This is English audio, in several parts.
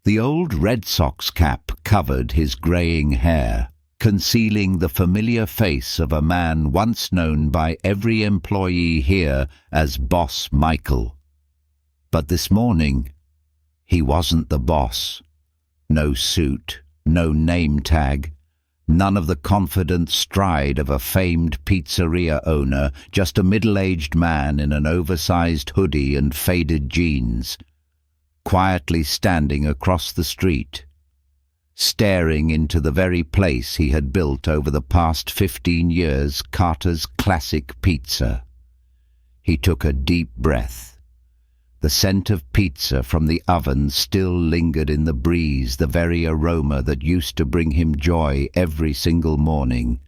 The old Red Sox cap covered his greying hair, concealing the familiar face of a man once known by every employee here as Boss Michael. But this morning, he wasn't the boss. No suit, no name tag, none of the confident stride of a famed pizzeria owner, just a middle-aged man in an oversized hoodie and faded jeans, quietly standing across the street, staring into the very place he had built over the past 15 years, Carter's Classic Pizza. He took a deep breath. The scent of pizza from the oven still lingered in the breeze, the very aroma that used to bring him joy every single morning.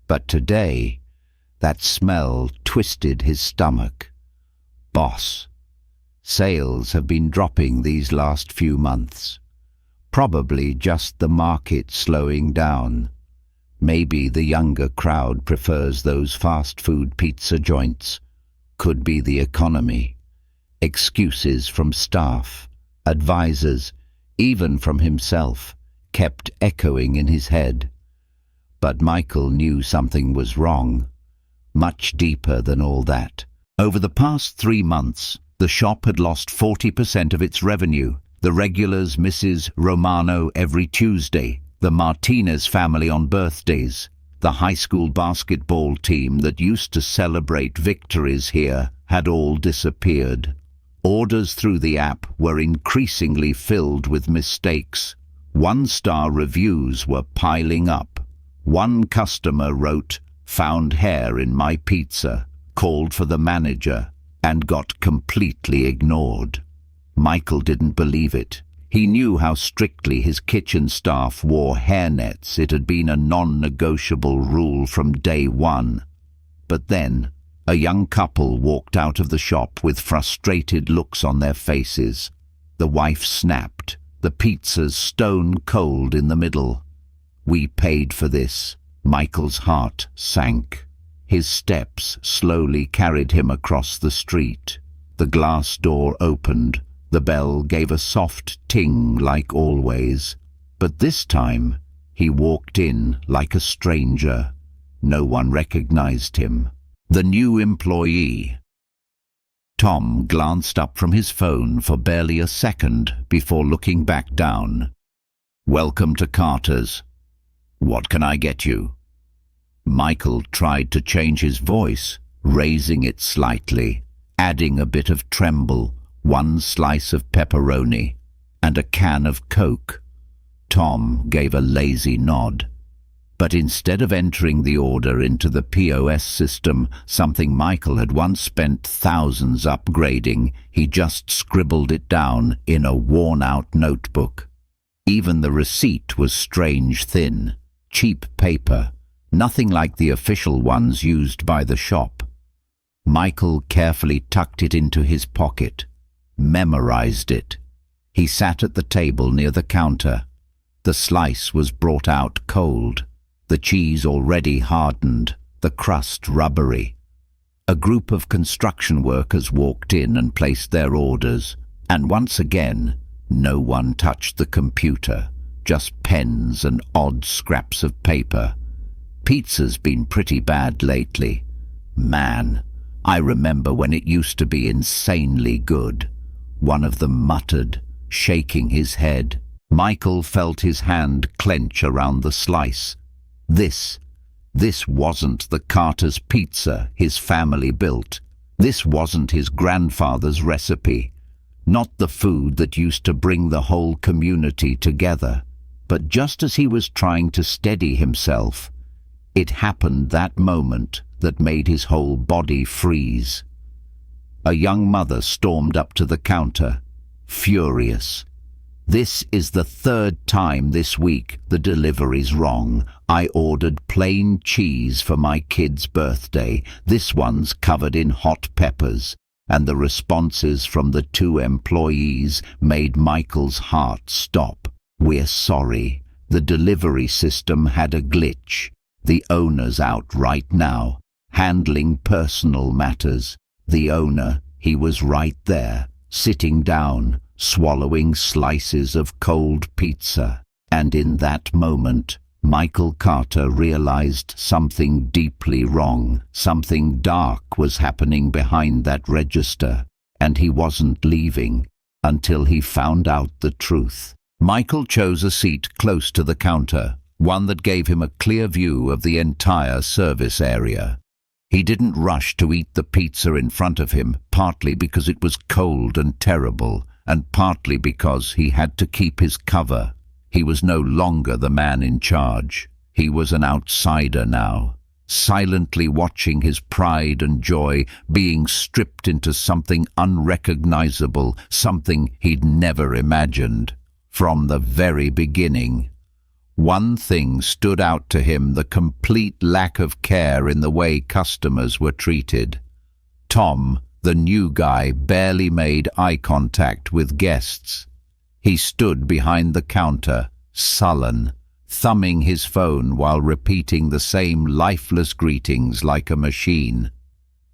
But today, that smell twisted his stomach. Boss. Sales have been dropping these last few months. Probably just the market slowing down. Maybe the younger crowd prefers those fast food pizza joints. Could be the economy. Excuses from staff, advisors, even from himself, kept echoing in his head. But Michael knew something was wrong, much deeper than all that. Over the past 3 months, the shop had lost 40% of its revenue. The regulars, Mrs. Romano every Tuesday, the Martinez family on birthdays, the high school basketball team that used to celebrate victories here had all disappeared. Orders through the app were increasingly filled with mistakes. 1-star reviews were piling up. One customer wrote, "Found hair in my pizza," called for the manager, and got completely ignored. Michael didn't believe it. He knew how strictly his kitchen staff wore hairnets. It had been a non-negotiable rule from day one. But then, a young couple walked out of the shop with frustrated looks on their faces. The wife snapped, the pizzas stone cold in the middle. "We paid for this." Michael's heart sank. His steps slowly carried him across the street. The glass door opened. The bell gave a soft ting like always. But this time, he walked in like a stranger. No one recognized him. The new employee. Tom glanced up from his phone for barely a second before looking back down. "Welcome to Carter's. What can I get you?" Michael tried to change his voice, raising it slightly, adding a bit of tremble, 1 slice of pepperoni, and a can of Coke. Tom gave a lazy nod. But instead of entering the order into the POS system, something Michael had once spent thousands upgrading, he just scribbled it down in a worn-out notebook. Even the receipt was strange thin, cheap paper, nothing like the official ones used by the shop. Michael carefully tucked it into his pocket, memorized it. He sat at the table near the counter. The slice was brought out cold. The cheese already hardened, the crust rubbery. A group of construction workers walked in and placed their orders, and once again, no one touched the computer, just pens and odd scraps of paper. Pizza's been pretty bad lately. Man, I remember when it used to be insanely good. One of them muttered, shaking his head. Michael felt his hand clench around the slice. This wasn't the Carter's pizza his family built. This wasn't his grandfather's recipe. Not the food that used to bring the whole community together. But just as he was trying to steady himself, it happened that moment that made his whole body freeze. A young mother stormed up to the counter, furious. "This is the 3rd time this week the delivery's wrong. I ordered plain cheese for my kid's birthday. This one's covered in hot peppers." And the responses from the 2 employees made Michael's heart stop. "We're sorry. The delivery system had a glitch. The owner's out right now, handling personal matters." The owner, he was right there, sitting down, swallowing slices of cold pizza. And in that moment, Michael Carter realized something deeply wrong. Something dark was happening behind that register, and he wasn't leaving until he found out the truth. Michael chose a seat close to the counter, one that gave him a clear view of the entire service area. He didn't rush to eat the pizza in front of him, partly because it was cold and terrible, and partly because he had to keep his cover. He was no longer the man in charge. He was an outsider now, silently watching his pride and joy being stripped into something unrecognizable, something he'd never imagined. From the very beginning, one thing stood out to him: the complete lack of care in the way customers were treated. Tom, the new guy, barely made eye contact with guests. He stood behind the counter, sullen, thumbing his phone while repeating the same lifeless greetings like a machine.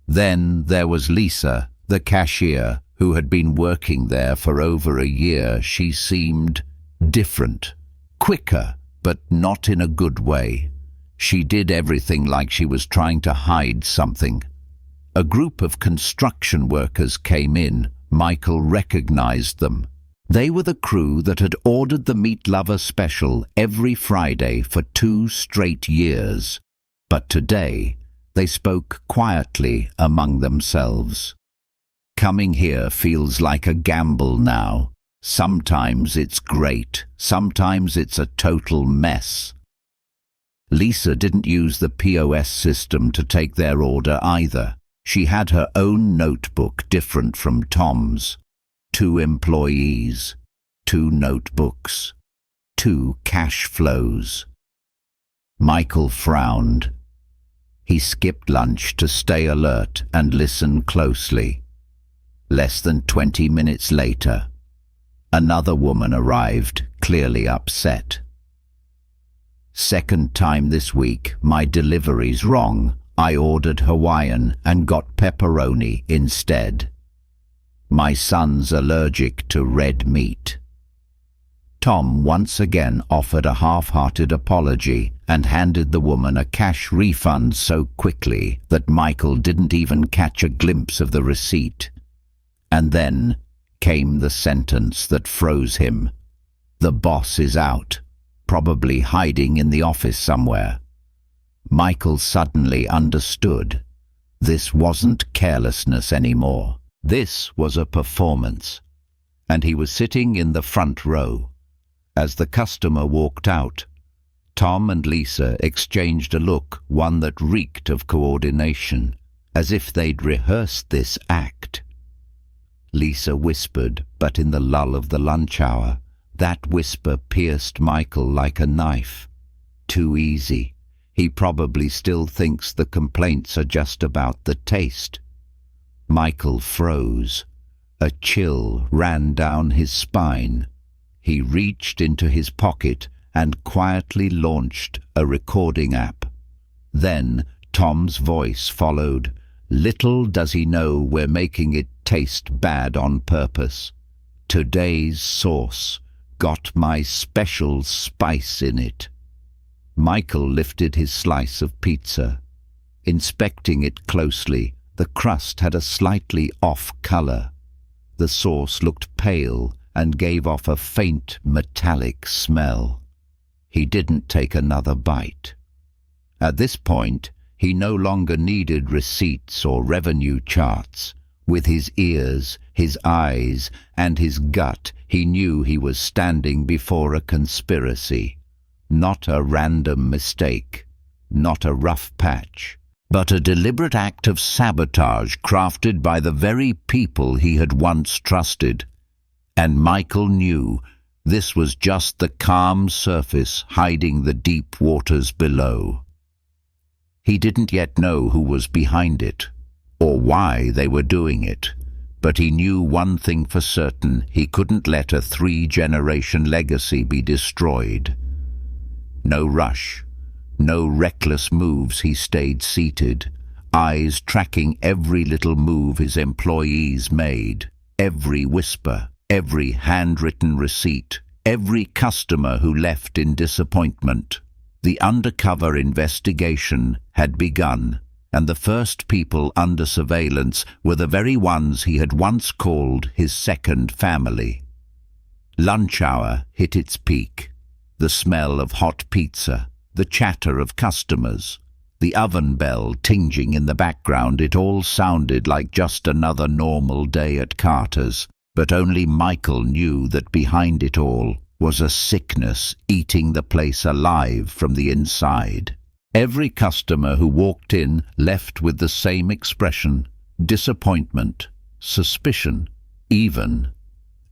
Then there was Lisa, the cashier, who had been working there for over a year. She seemed different, quicker, but not in a good way. She did everything like she was trying to hide something. A group of construction workers came in. Michael recognized them. They were the crew that had ordered the Meat Lover special every Friday for 2 straight years. But today, they spoke quietly among themselves. Coming here feels like a gamble now. Sometimes it's great, sometimes it's a total mess. Lisa didn't use the POS system to take their order either. She had her own notebook, different from Tom's. 2 employees, 2 notebooks, 2 cash flows. Michael frowned. He skipped lunch to stay alert and listen closely. Less than 20 minutes later, another woman arrived, clearly upset. "Second time this week, my delivery's wrong. I ordered Hawaiian and got pepperoni instead. My son's allergic to red meat." Tom once again offered a half-hearted apology and handed the woman a cash refund so quickly that Michael didn't even catch a glimpse of the receipt. And then came the sentence that froze him. "The boss is out, probably hiding in the office somewhere." Michael suddenly understood. This wasn't carelessness anymore. This was a performance. And he was sitting in the front row. As the customer walked out, Tom and Lisa exchanged a look, one that reeked of coordination, as if they'd rehearsed this act. Lisa whispered, but in the lull of the lunch hour, that whisper pierced Michael like a knife. Too easy. He probably still thinks the complaints are just about the taste. Michael froze. A chill ran down his spine. He reached into his pocket and quietly launched a recording app. Then Tom's voice followed. "Little does he know we're making it taste bad on purpose. Today's sauce got my special spice in it." Michael lifted his slice of pizza. Inspecting it closely, the crust had a slightly off color. The sauce looked pale and gave off a faint metallic smell. He didn't take another bite. At this point, he no longer needed receipts or revenue charts. With his ears, his eyes, and his gut, he knew he was standing before a conspiracy. Not a random mistake, not a rough patch, but a deliberate act of sabotage crafted by the very people he had once trusted. And Michael knew this was just the calm surface hiding the deep waters below. He didn't yet know who was behind it, or why they were doing it, but he knew one thing for certain: he couldn't let a 3-generation legacy be destroyed. No rush, no reckless moves. He stayed seated, eyes tracking every little move his employees made, every whisper, every handwritten receipt, every customer who left in disappointment. The undercover investigation had begun, and the first people under surveillance were the very ones he had once called his second family. Lunch hour hit its peak. The smell of hot pizza, the chatter of customers, the oven bell tinging in the background, it all sounded like just another normal day at Carter's. But only Michael knew that behind it all was a sickness eating the place alive from the inside. Every customer who walked in left with the same expression: disappointment, suspicion, even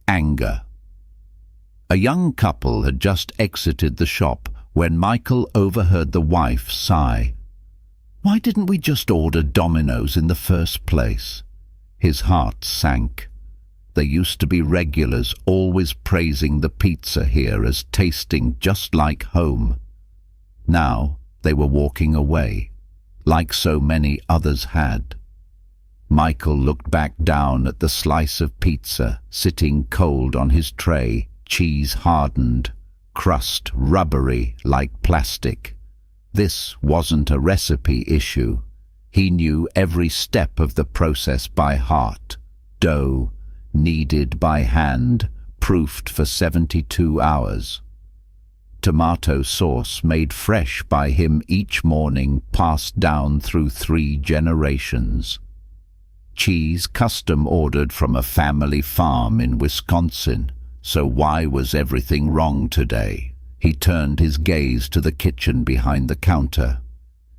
anger. A young couple had just exited the shop when Michael overheard the wife sigh. "Why didn't we just order Domino's in the first place?" His heart sank. They used to be regulars, always praising the pizza here as tasting just like home. Now they were walking away, like so many others had. Michael looked back down at the slice of pizza sitting cold on his tray, cheese hardened, crust rubbery like plastic. This wasn't a recipe issue. He knew every step of the process by heart. Dough, kneaded by hand, proofed for 72 hours. Tomato sauce made fresh by him each morning, passed down through 3 generations. Cheese custom ordered from a family farm in Wisconsin. So why was everything wrong today? He turned his gaze to the kitchen behind the counter,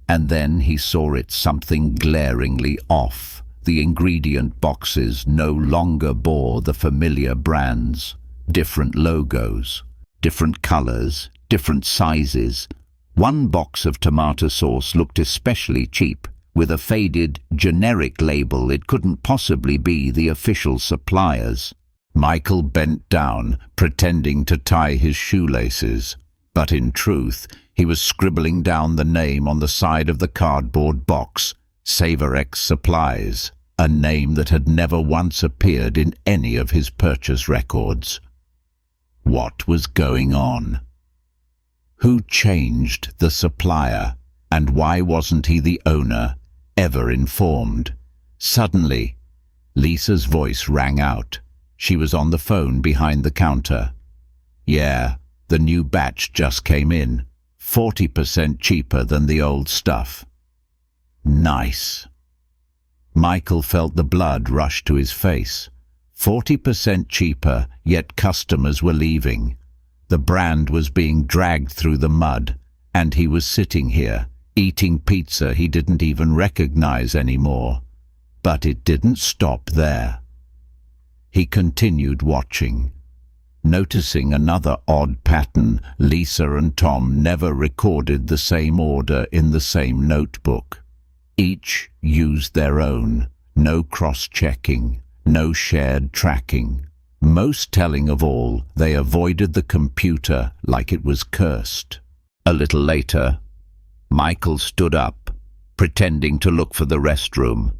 and then he saw it something glaringly off. The ingredient boxes no longer bore the familiar brands. Different logos, different colors, different sizes. One box of tomato sauce looked especially cheap, with a faded, generic label. It couldn't possibly be the official suppliers. Michael bent down, pretending to tie his shoelaces, but in truth, he was scribbling down the name on the side of the cardboard box: Savorex Supplies, a name that had never once appeared in any of his purchase records. What was going on? Who changed the supplier, and why wasn't he, the owner, ever informed? Suddenly, Lisa's voice rang out. She was on the phone behind the counter. "Yeah, the new batch just came in. 40% cheaper than the old stuff." Nice. Michael felt the blood rush to his face. 40% cheaper, yet customers were leaving. The brand was being dragged through the mud, and he was sitting here, eating pizza he didn't even recognize anymore. But it didn't stop there. He continued watching, noticing another odd pattern. Lisa and Tom never recorded the same order in the same notebook. Each used their own, no cross-checking, no shared tracking. Most telling of all, they avoided the computer like it was cursed. A little later, Michael stood up, pretending to look for the restroom.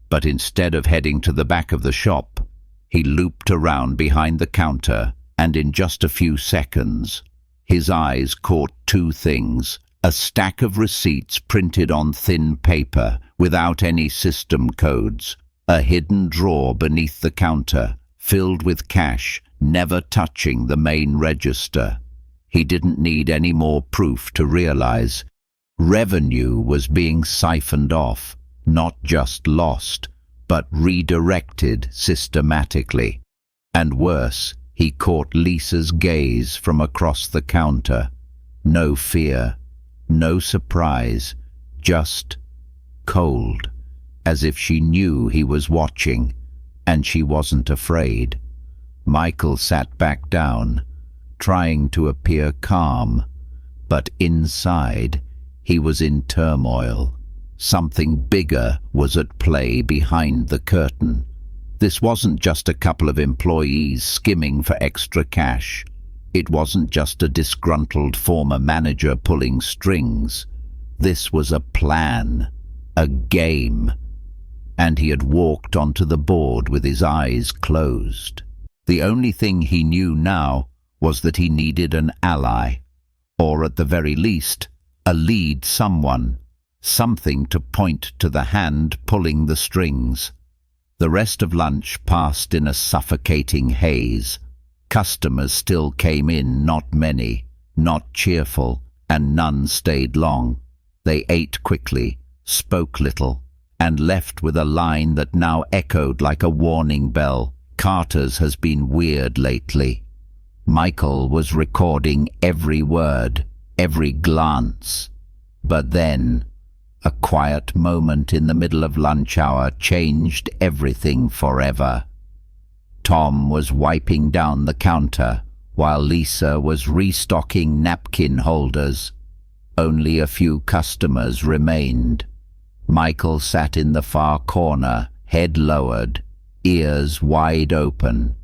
But instead of heading to the back of the shop, he looped around behind the counter, and in just a few seconds, his eyes caught 2 things: a stack of receipts printed on thin paper without any system codes, a hidden drawer beneath the counter filled with cash, never touching the main register. He didn't need any more proof to realize revenue was being siphoned off, not just lost, but redirected systematically. And worse, he caught Lisa's gaze from across the counter. No fear, no surprise, just cold, as if she knew he was watching, and she wasn't afraid. Michael sat back down, trying to appear calm, but inside he was in turmoil. Something bigger was at play behind the curtain. This wasn't just a couple of employees skimming for extra cash. It wasn't just a disgruntled former manager pulling strings. This was a plan, a game, and he had walked onto the board with his eyes closed. The only thing he knew now was that he needed an ally, or at the very least, a lead someone, something to point to the hand pulling the strings. The rest of lunch passed in a suffocating haze. Customers still came in, not many, not cheerful, and none stayed long. They ate quickly, spoke little, and left with a line that now echoed like a warning bell. Carter's has been weird lately. Michael was recording every word, every glance. But then, a quiet moment in the middle of lunch hour changed everything forever. Tom was wiping down the counter, while Lisa was restocking napkin holders. Only a few customers remained. Michael sat in the far corner, head lowered, ears wide open.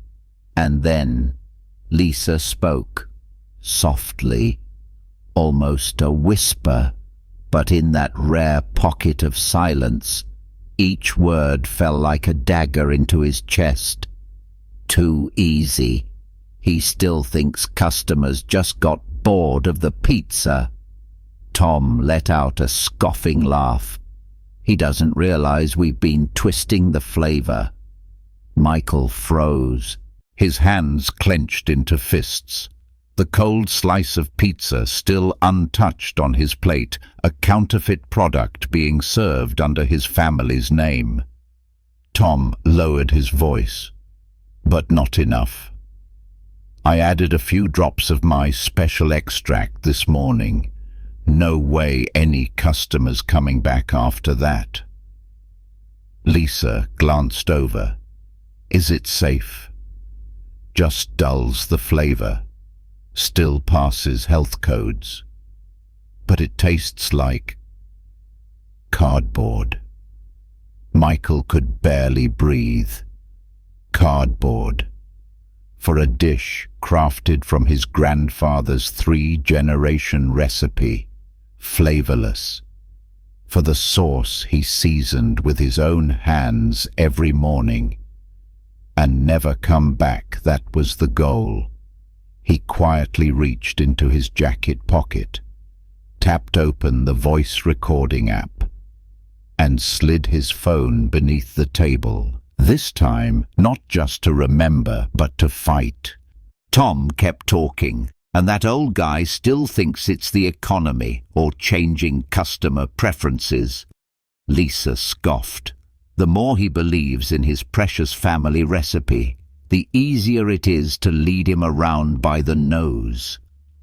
And then Lisa spoke, softly, almost a whisper, but in that rare pocket of silence, each word fell like a dagger into his chest. Too easy. He still thinks customers just got bored of the pizza. Tom let out a scoffing laugh. He doesn't realize we've been twisting the flavor. Michael froze, his hands clenched into fists. The cold slice of pizza still untouched on his plate, a counterfeit product being served under his family's name. Tom lowered his voice, but not enough. I added a few drops of my special extract this morning. No way any customers coming back after that. Lisa glanced over. Is it safe? Just dulls the flavor. Still passes health codes. But it tastes like cardboard. Michael could barely breathe. Cardboard. For a dish crafted from his grandfather's 3-generation recipe, flavorless. For the sauce he seasoned with his own hands every morning. And never come back, that was the goal. He quietly reached into his jacket pocket, tapped open the voice recording app, and slid his phone beneath the table. This time, not just to remember, but to fight. Tom kept talking, and that old guy still thinks it's the economy or changing customer preferences. Lisa scoffed. The more he believes in his precious family recipe, the easier it is to lead him around by the nose.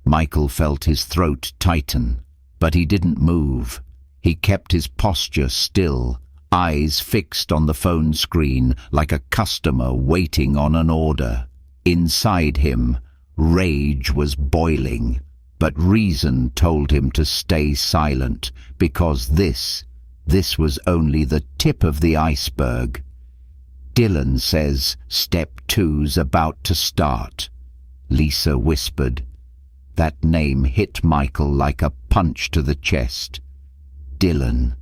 Michael felt his throat tighten, but he didn't move. He kept his posture still, eyes fixed on the phone screen like a customer waiting on an order. Inside him, rage was boiling, but reason told him to stay silent, because this was only the tip of the iceberg. Dylan says step 2's about to start, Lisa whispered. That name hit Michael like a punch to the chest. Dylan.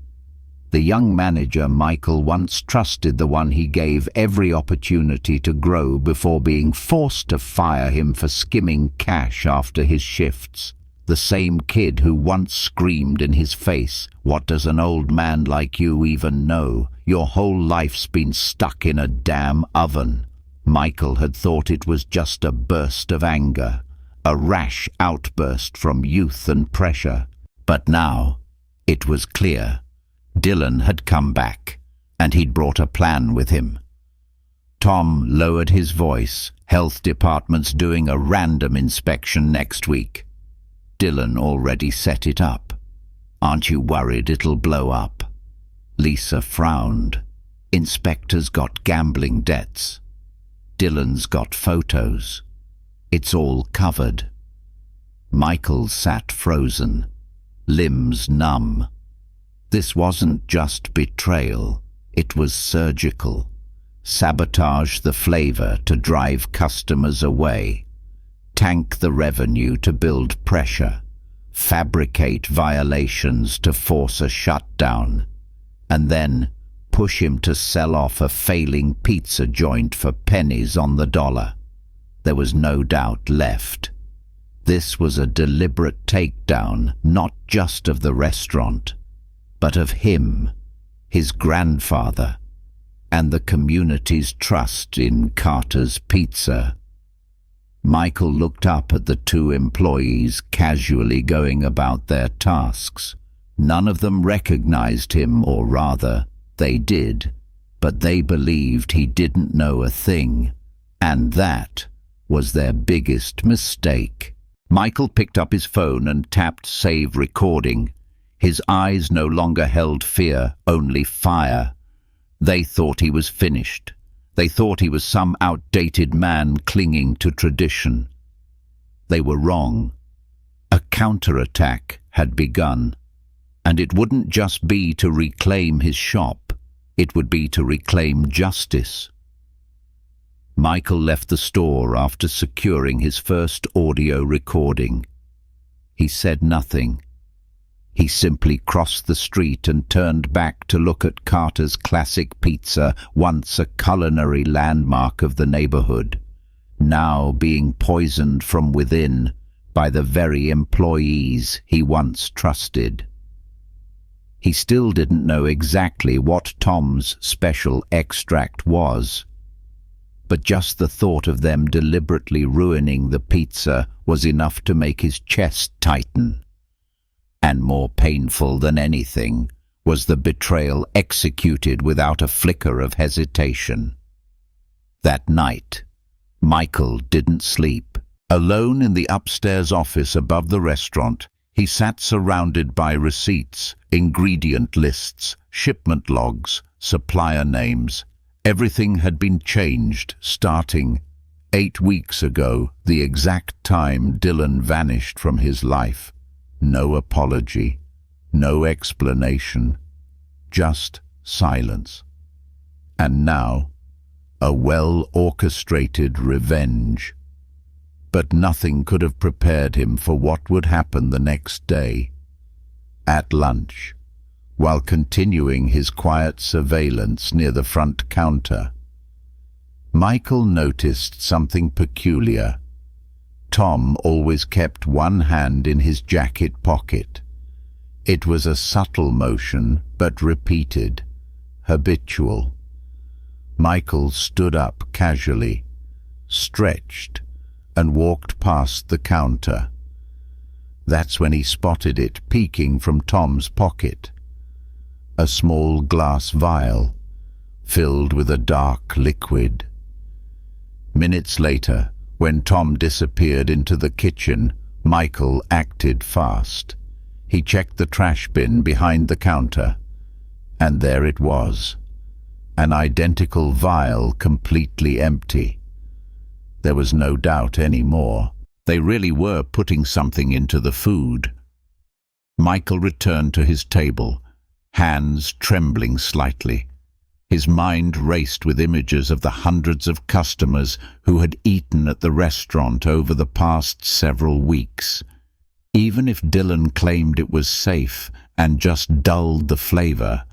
The young manager Michael once trusted, the one he gave every opportunity to grow before being forced to fire him for skimming cash after his shifts. The same kid who once screamed in his face, "What does an old man like you even know? Your whole life's been stuck in a damn oven." Michael had thought it was just a burst of anger, a rash outburst from youth and pressure. But now, it was clear. Dylan had come back, and he'd brought a plan with him. Tom lowered his voice. Health department's doing a random inspection next week. Dylan already set it up. Aren't you worried it'll blow up? Lisa frowned. Inspector's got gambling debts. Dylan's got photos. It's all covered. Michael sat frozen, limbs numb. This wasn't just betrayal, it was surgical. Sabotage the flavor to drive customers away. Tank the revenue to build pressure. Fabricate violations to force a shutdown. And then push him to sell off a failing pizza joint for pennies on the dollar. There was no doubt left. This was a deliberate takedown, not just of the restaurant, but of him, his grandfather, and the community's trust in Carter's Pizza. Michael looked up at the two employees casually going about their tasks. None of them recognized him, or rather, they did, but they believed he didn't know a thing, and that was their biggest mistake. Michael picked up his phone and tapped save recording. His eyes no longer held fear, only fire. They thought he was finished. They thought he was some outdated man clinging to tradition. They were wrong. A counterattack had begun, and it wouldn't just be to reclaim his shop, it would be to reclaim justice. Michael left the store after securing his first audio recording. He said nothing. He simply crossed the street and turned back to look at Carter's Classic Pizza, once a culinary landmark of the neighborhood, now being poisoned from within by the very employees he once trusted. He still didn't know exactly what Tom's special extract was, but just the thought of them deliberately ruining the pizza was enough to make his chest tighten. And more painful than anything was the betrayal executed without a flicker of hesitation. That night, Michael didn't sleep. Alone in the upstairs office above the restaurant, he sat surrounded by receipts, ingredient lists, shipment logs, supplier names. Everything had been changed starting 8 weeks ago, the exact time Dylan vanished from his life. No apology, no explanation, just silence. And now, a well-orchestrated revenge. But nothing could have prepared him for what would happen the next day. At lunch, while continuing his quiet surveillance near the front counter, Michael noticed something peculiar. Tom always kept one hand in his jacket pocket. It was a subtle motion, but repeated, habitual. Michael stood up casually, stretched, and walked past the counter. That's when he spotted it peeking from Tom's pocket. A small glass vial, filled with a dark liquid. Minutes later, when Tom disappeared into the kitchen, Michael acted fast. He checked the trash bin behind the counter, and there it was, an identical vial completely empty. There was no doubt anymore. They really were putting something into the food. Michael returned to his table, hands trembling slightly. His mind raced with images of the hundreds of customers who had eaten at the restaurant over the past several weeks. Even if Dylan claimed it was safe and just dulled the flavor,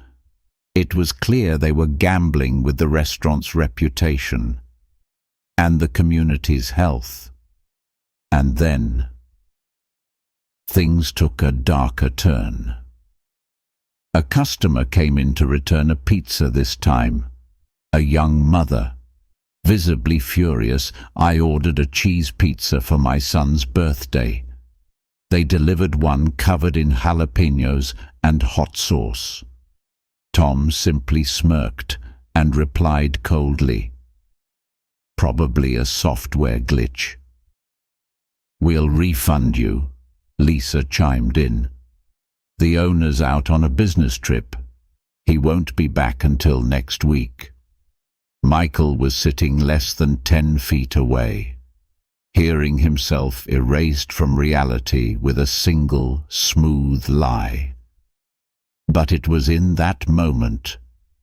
it was clear they were gambling with the restaurant's reputation and the community's health. And then, things took a darker turn. A customer came in to return a pizza this time. A young mother. Visibly furious, I ordered a cheese pizza for my son's birthday. They delivered one covered in jalapenos and hot sauce. Tom simply smirked and replied coldly, "Probably a software glitch." "We'll refund you," Lisa chimed in. "The owner's out on a business trip. He won't be back until next week." Michael was sitting less than 10 feet away, hearing himself erased from reality with a single, smooth lie. But it was in that moment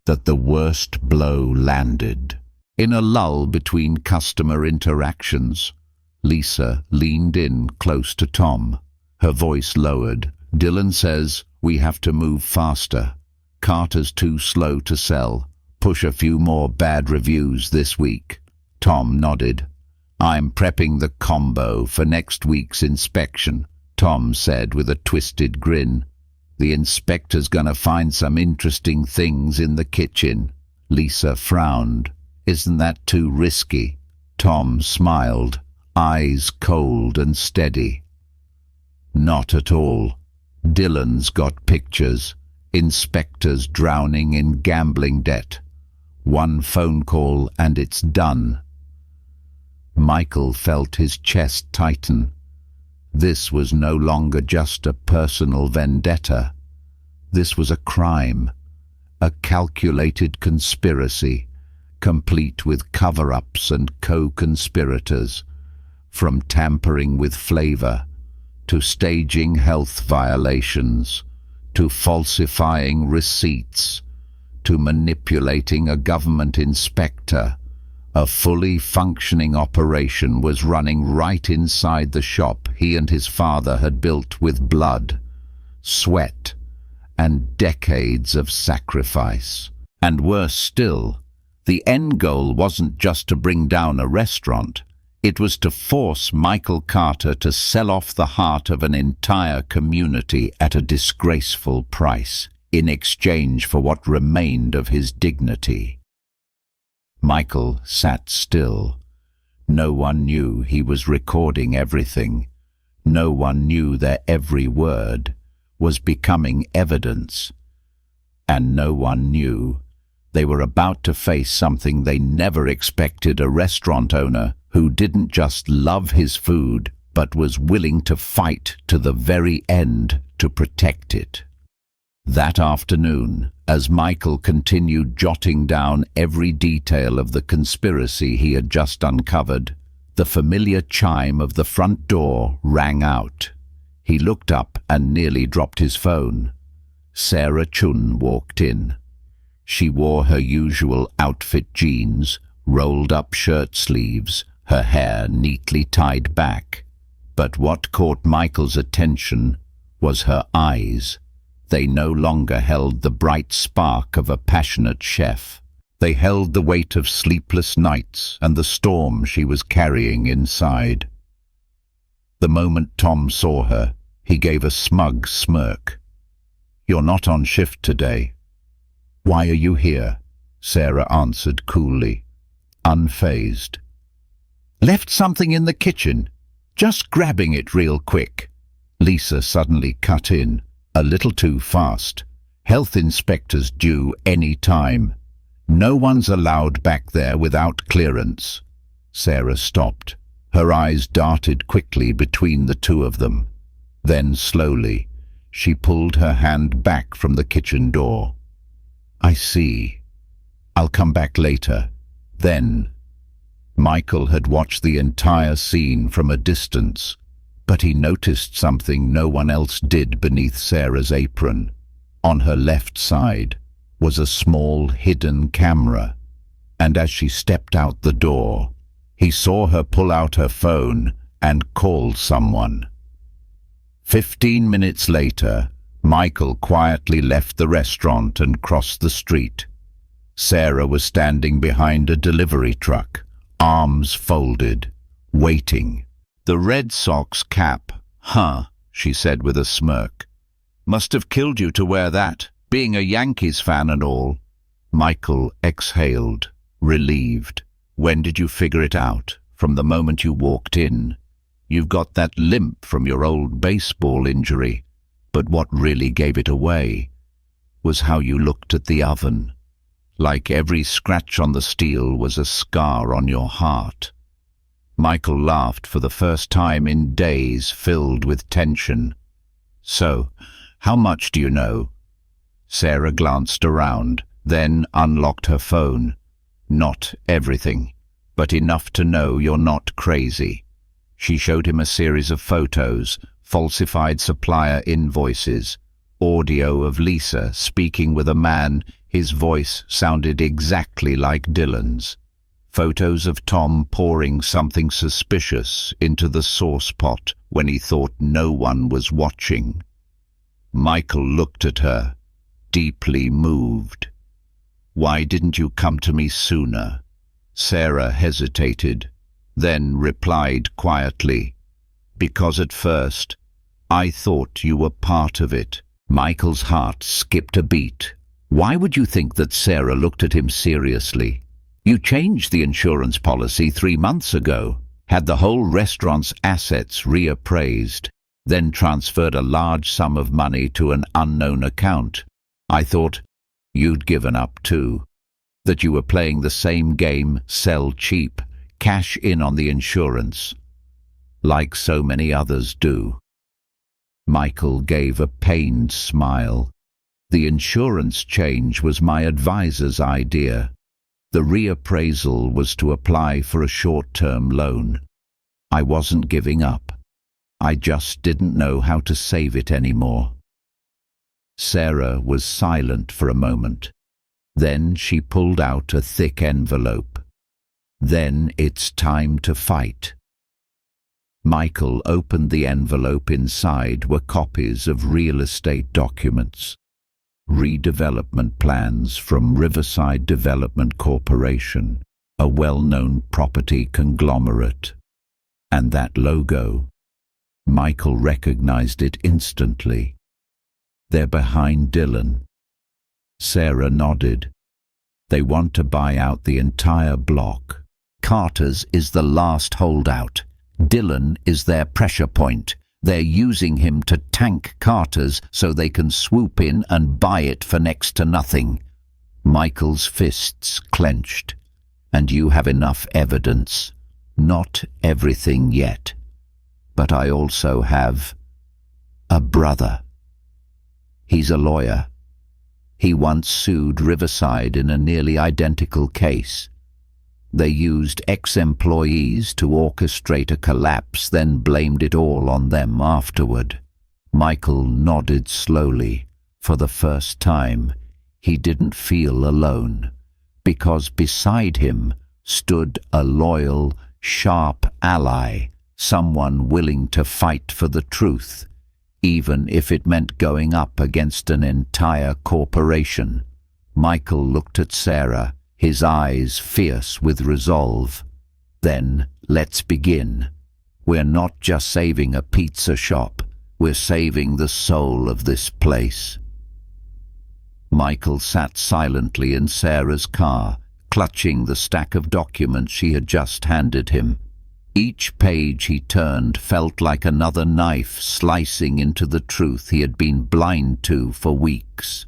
that the worst blow landed. In a lull between customer interactions, Lisa leaned in close to Tom, her voice lowered. "Dylan says we have to move faster. Carter's too slow to sell. Push a few more bad reviews this week." Tom nodded. I'm prepping the combo for next week's inspection, Tom said with a twisted grin. The inspector's gonna find some interesting things in the kitchen. Lisa frowned. Isn't that too risky? Tom smiled, eyes cold and steady. Not at all. Dylan's got pictures. Inspectors drowning in gambling debt. One phone call and it's done. Michael felt his chest tighten. This was no longer just a personal vendetta. This was a crime, a calculated conspiracy, complete with cover-ups and co-conspirators, from tampering with flavor, to staging health violations, to falsifying receipts, to manipulating a government inspector. A fully functioning operation was running right inside the shop he and his father had built with blood, sweat, and decades of sacrifice. And worse still, the end goal wasn't just to bring down a restaurant. It was to force Michael Carter to sell off the heart of an entire community at a disgraceful price, in exchange for what remained of his dignity. Michael sat still. No one knew he was recording everything. No one knew their every word was becoming evidence. And no one knew they were about to face something they never expected a restaurant owner who didn't just love his food, but was willing to fight to the very end to protect it. That afternoon, as Michael continued jotting down every detail of the conspiracy he had just uncovered, the familiar chime of the front door rang out. He looked up and nearly dropped his phone. Sarah Chun walked in. She wore her usual outfit jeans, rolled-up shirt sleeves, her hair neatly tied back. But what caught Michael's attention was her eyes. They no longer held the bright spark of a passionate chef. They held the weight of sleepless nights and the storm she was carrying inside. The moment Tom saw her, he gave a smug smirk. "You're not on shift today." "Why are you here?" Sarah answered coolly, unfazed. "Left something in the kitchen. Just grabbing it real quick." Lisa suddenly cut in. A little too fast. Health inspectors due any time. No one's allowed back there without clearance. Sarah stopped. Her eyes darted quickly between the two of them. Then slowly, she pulled her hand back from the kitchen door. "I see. I'll come back later." Then, Michael had watched the entire scene from a distance, but he noticed something no one else did beneath Sarah's apron. On her left side was a small hidden camera, and as she stepped out the door, he saw her pull out her phone and call someone. 15 minutes later, Michael quietly left the restaurant and crossed the street. Sarah was standing behind a delivery truck, arms folded, waiting. "The Red Sox cap, huh?" she said with a smirk. "Must have killed you to wear that, being a Yankees fan and all." Michael exhaled, relieved. "When did you figure it out? From the moment you walked in? You've got that limp from your old baseball injury. But what really gave it away was how you looked at the oven. Like every scratch on the steel was a scar on your heart." Michael laughed for the first time in days, filled with tension. "So, how much do you know?" Sarah glanced around, then unlocked her phone. "Not everything, but enough to know you're not crazy." She showed him a series of photos, falsified supplier invoices, audio of Lisa speaking with a man. His voice sounded exactly like Dylan's. Photos of Tom pouring something suspicious into the sauce pot when he thought no one was watching. Michael looked at her, deeply moved. "Why didn't you come to me sooner?" Sarah hesitated. then replied quietly, "Because at first, I thought you were part of it." Michael's heart skipped a beat. Why would you think that Sarah looked at him seriously? You changed the insurance policy 3 months ago, had the whole restaurant's assets reappraised, then transferred a large sum of money to an unknown account. I thought you'd given up too, that you were playing the same game, sell cheap, cash in on the insurance, like so many others do. Michael gave a pained smile. The insurance change was my advisor's idea. The reappraisal was to apply for a short-term loan. I wasn't giving up. I just didn't know how to save it anymore. Sarah was silent for a moment. Then she pulled out a thick envelope. "Then it's time to fight." Michael opened the envelope. Inside were copies of real estate documents. Redevelopment plans from Riverside Development Corporation, a well-known property conglomerate. And that logo, Michael recognized it instantly. They're behind Dylan. Sarah nodded. They want to buy out the entire block. Carter's is the last holdout. Dylan is their pressure point. They're using him to tank Carter's so they can swoop in and buy it for next to nothing. Michael's fists clenched. And you have enough evidence. Not everything yet. But I also have a brother. He's a lawyer. He once sued Riverside in a nearly identical case. They used ex-employees to orchestrate a collapse, then blamed it all on them afterward. Michael nodded slowly. For the first time, he didn't feel alone, because beside him stood a loyal, sharp ally, someone willing to fight for the truth, even if it meant going up against an entire corporation. Michael looked at Sarah, his eyes fierce with resolve. "Then let's begin. We're not just saving a pizza shop, we're saving the soul of this place." Michael sat silently in Sarah's car, clutching the stack of documents she had just handed him. Each page he turned felt like another knife slicing into the truth he had been blind to for weeks.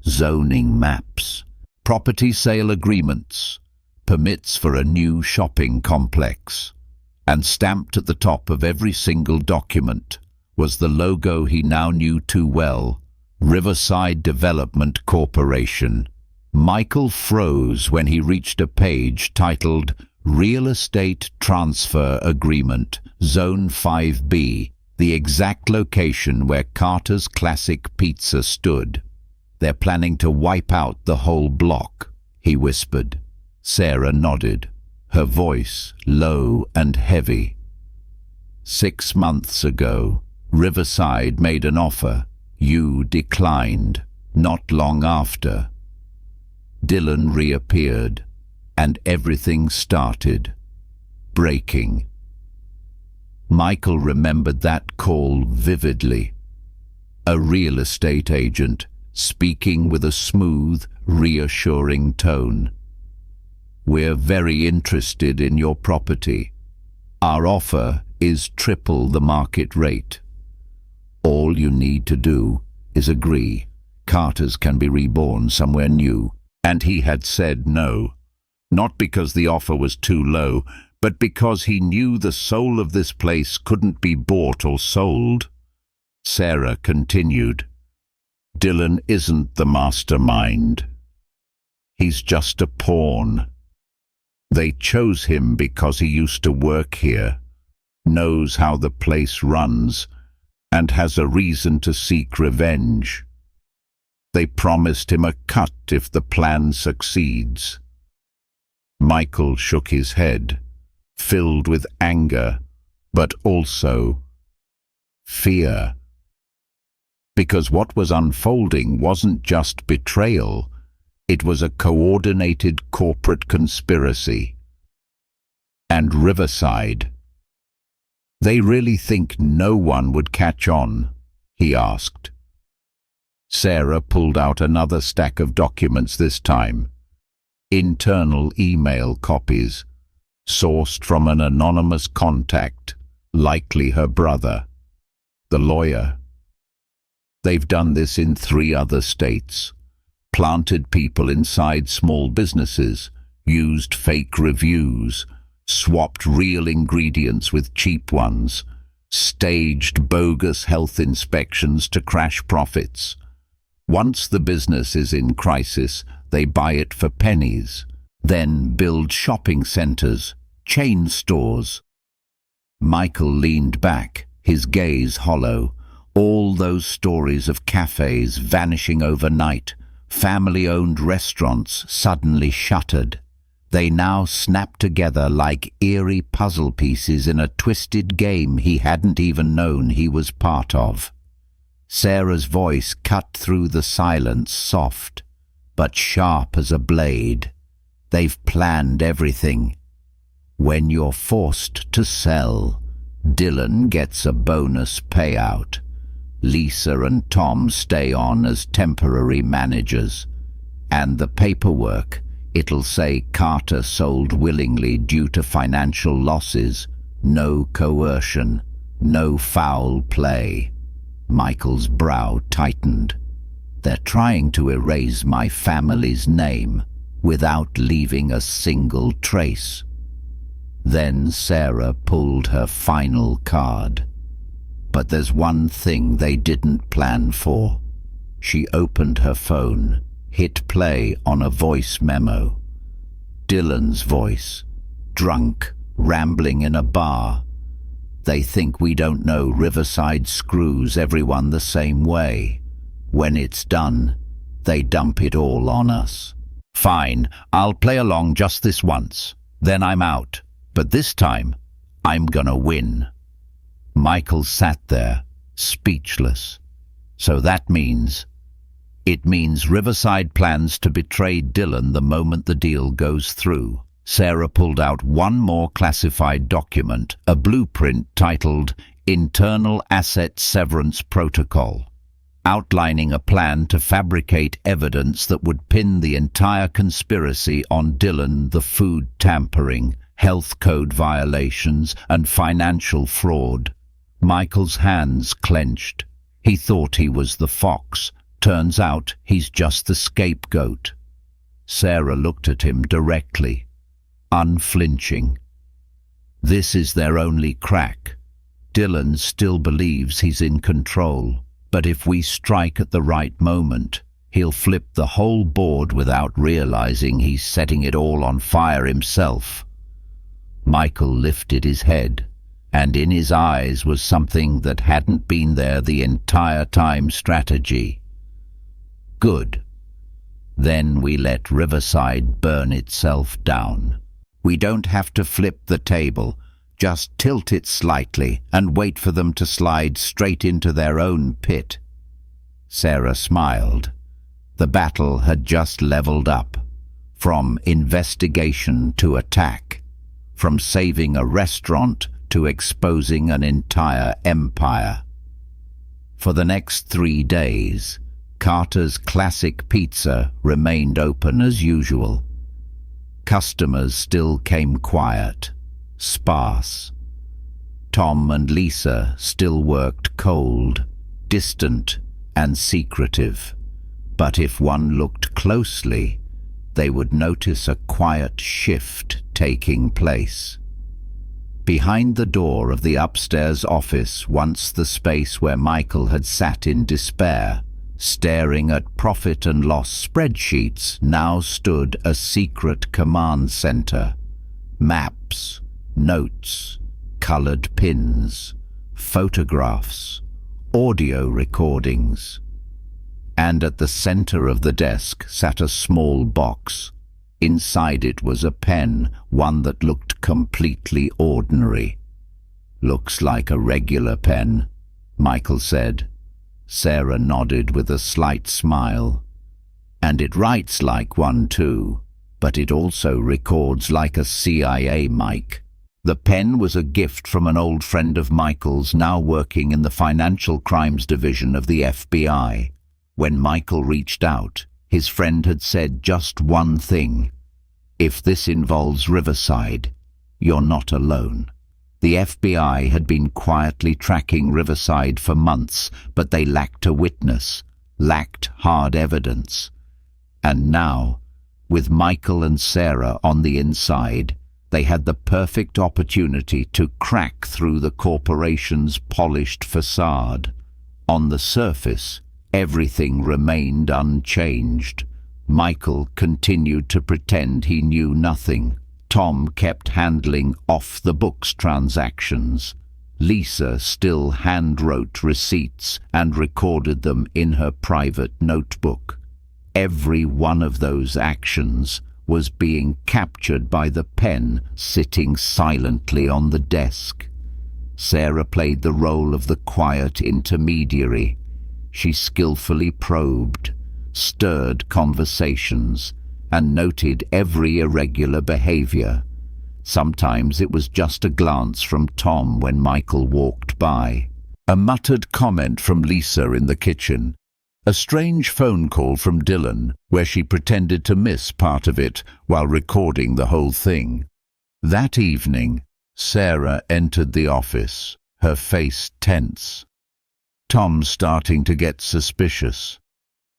Zoning maps, property sale agreements, permits for a new shopping complex, and stamped at the top of every single document was the logo he now knew too well, Riverside Development Corporation. Michael froze when he reached a page titled Real Estate Transfer Agreement, Zone 5B, the exact location where Carter's Classic Pizza stood. "They're planning to wipe out the whole block," he whispered. Sarah nodded, her voice low and heavy. 6 months ago, Riverside made an offer. You declined. Not long after, Dylan reappeared, and everything started breaking. Michael remembered that call vividly. A real estate agent speaking with a smooth, reassuring tone. "We're very interested in your property. Our offer is triple the market rate. All you need to do is agree. Carter's can be reborn somewhere new." And he had said no, not because the offer was too low, but because he knew the soul of this place couldn't be bought or sold. Sarah continued, "Dylan isn't the mastermind. He's just a pawn. They chose him because he used to work here, knows how the place runs, and has a reason to seek revenge. They promised him a cut if the plan succeeds." Michael shook his head, filled with anger, but also fear. Because what was unfolding wasn't just betrayal, it was a coordinated corporate conspiracy. and Riverside. "They really think no one would catch on?" he asked. Sarah pulled out another stack of documents this time. Internal email copies, sourced from an anonymous contact, likely her brother, the lawyer. They've done this in 3 other states. Planted people inside small businesses, used fake reviews, swapped real ingredients with cheap ones, staged bogus health inspections to crash profits. Once the business is in crisis, they buy it for pennies, then build shopping centers, chain stores. Michael leaned back, his gaze hollow. All those stories of cafes vanishing overnight, family-owned restaurants suddenly shuttered. They now snapped together like eerie puzzle pieces in a twisted game he hadn't even known he was part of. Sarah's voice cut through the silence, soft, but sharp as a blade. "They've planned everything. When you're forced to sell, Dylan gets a bonus payout. Lisa and Tom stay on as temporary managers. And the paperwork, it'll say Carter sold willingly due to financial losses. No coercion, no foul play." Michael's brow tightened. "They're trying to erase my family's name without leaving a single trace." Then Sarah pulled her final card. But there's one thing they didn't plan for. She opened her phone, hit play on a voice memo. Dylan's voice, drunk, rambling in a bar. "They think we don't know Riverside screws everyone the same way. When it's done, they dump it all on us. Fine, I'll play along just this once. Then I'm out. But this time, I'm gonna win." Michael sat there, speechless. "So that means..." "It means Riverside plans to betray Dylan the moment the deal goes through." Sarah pulled out one more classified document, a blueprint titled Internal Asset Severance Protocol, outlining a plan to fabricate evidence that would pin the entire conspiracy on Dylan: the food tampering, health code violations, and financial fraud. Michael's hands clenched. He thought he was the fox. Turns out he's just the scapegoat. Sarah looked at him directly, unflinching. "This is their only crack. Dylan still believes he's in control, but if we strike at the right moment, he'll flip the whole board without realizing he's setting it all on fire himself." Michael lifted his head, and in his eyes was something that hadn't been there the entire time: strategy. "Good. Then we let Riverside burn itself down. We don't have to flip the table, just tilt it slightly and wait for them to slide straight into their own pit." Sarah smiled. The battle had just leveled up, from investigation to attack. From saving a restaurant to exposing an entire empire. For the next 3 days, Carter's Classic Pizza remained open as usual. Customers still came quiet, sparse. Tom and Lisa still worked cold, distant, and secretive. But if one looked closely, they would notice a quiet shift taking place. Behind the door of the upstairs office, once the space where Michael had sat in despair, staring at profit and loss spreadsheets, now stood a secret command center. Maps, notes, colored pins, photographs, audio recordings. And at the center of the desk sat a small box. Inside it was a pen, one that looked completely ordinary. "Looks like a regular pen," Michael said. Sarah nodded with a slight smile. "And it writes like one too, but it also records like a CIA mic." The pen was a gift from an old friend of Michael's, now working in the Financial Crimes Division of the FBI. When Michael reached out, his friend had said just one thing: "If this involves Riverside, you're not alone." The FBI had been quietly tracking Riverside for months, but they lacked a witness, lacked hard evidence. And now, with Michael and Sarah on the inside, they had the perfect opportunity to crack through the corporation's polished facade. On the surface, everything remained unchanged. Michael continued to pretend he knew nothing. Tom kept handling off-the-books transactions. Lisa still hand-wrote receipts and recorded them in her private notebook. Every one of those actions was being captured by the pen sitting silently on the desk. Sarah played the role of the quiet intermediary. She skillfully probed, stirred conversations, and noted every irregular behavior. Sometimes it was just a glance from Tom when Michael walked by, a muttered comment from Lisa in the kitchen, a strange phone call from Dylan where she pretended to miss part of it while recording the whole thing. That evening, Sarah entered the office, her face tense. Tom starting to get suspicious.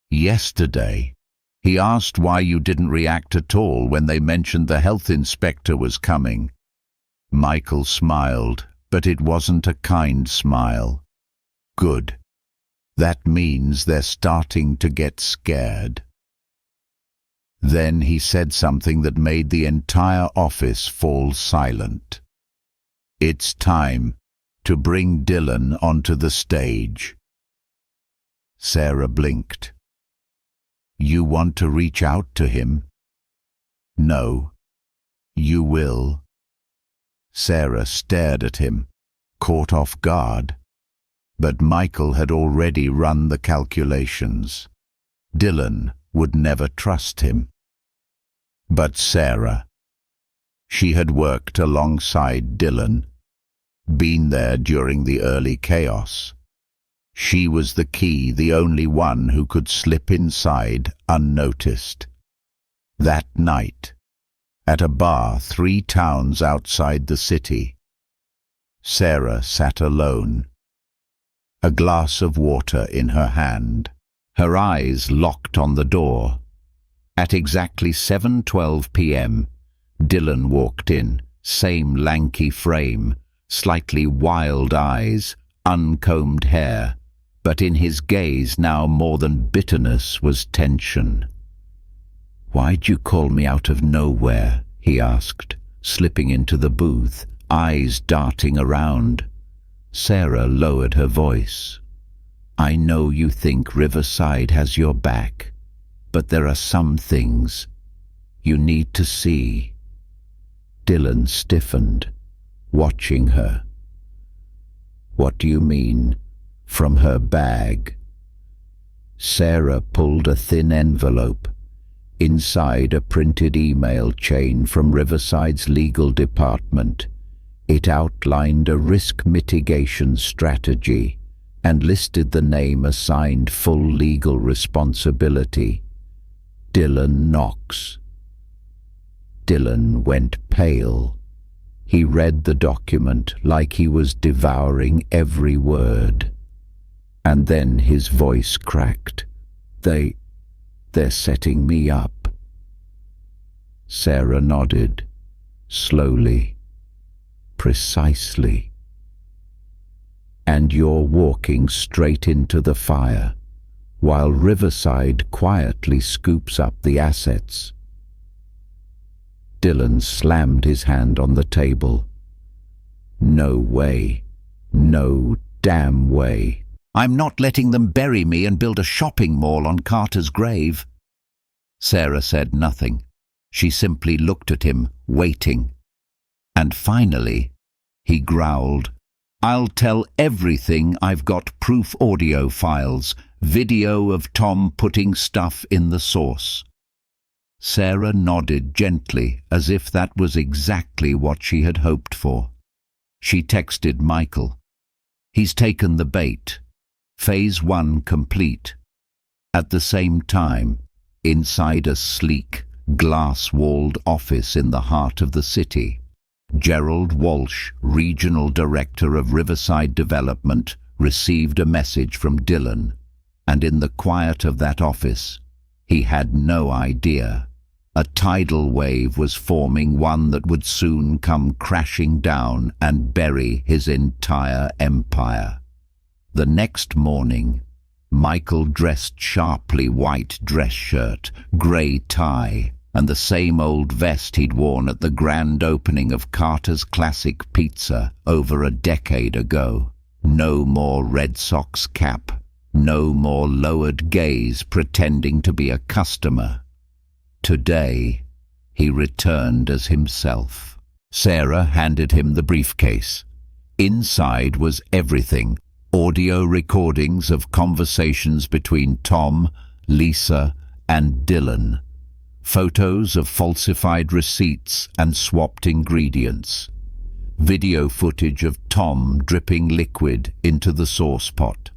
"Yesterday, he asked why you didn't react at all when they mentioned the health inspector was coming." Michael smiled, but it wasn't a kind smile. "Good. That means they're starting to get scared." Then he said something that made the entire office fall silent. "It's time to bring Dylan onto the stage." Sarah blinked. "You want to reach out to him?" "No. You will." Sarah stared at him, caught off guard. But Michael had already run the calculations. Dylan would never trust him. But Sarah. She had worked alongside Dylan, been there during the early chaos. She was the key, the only one who could slip inside unnoticed. That night, at a bar 3 towns outside the city, Sarah sat alone, a glass of water in her hand, her eyes locked on the door. At exactly 7:12 p.m., Dylan walked in, same lanky frame, slightly wild eyes, uncombed hair, but in his gaze now more than bitterness was tension. "Why'd you call me out of nowhere?" he asked, slipping into the booth, eyes darting around. Sarah lowered her voice. "I know you think Riverside has your back, but there are some things you need to see." Dylan stiffened, watching her. "What do you mean?" From her bag, Sarah pulled a thin envelope. Inside, a printed email chain from Riverside's legal department. It outlined a risk mitigation strategy and listed the name assigned full legal responsibility: Dylan Knox. Dylan went pale. He read the document like he was devouring every word. And then his voice cracked. They're setting me up." Sarah nodded, slowly, precisely. "And you're walking straight into the fire, while Riverside quietly scoops up the assets." Dylan slammed his hand on the table. "No way. No damn way. I'm not letting them bury me and build a shopping mall on Carter's grave." Sarah said nothing. She simply looked at him, waiting. And finally, he growled, "I'll tell everything. I've got proof audio files, video of Tom putting stuff in the sauce." Sarah nodded gently, as if that was exactly what she had hoped for. She texted Michael. He's taken the bait. Phase 1 complete. At the same time, inside a sleek, glass-walled office in the heart of the city, Gerald Walsh, Regional Director of Riverside Development, received a message from Dylan, and in the quiet of that office, he had no idea. A tidal wave was forming, one that would soon come crashing down and bury his entire empire. The next morning, Michael dressed sharply, white dress shirt, grey tie, and the same old vest he'd worn at the grand opening of Carter's Classic Pizza over a decade ago. No more Red Sox cap, no more lowered gaze pretending to be a customer. Today, he returned as himself. Sarah handed him the briefcase. Inside was everything: audio recordings of conversations between Tom, Lisa, and Dylan, photos of falsified receipts and swapped ingredients, video footage of Tom dripping liquid into the sauce pot,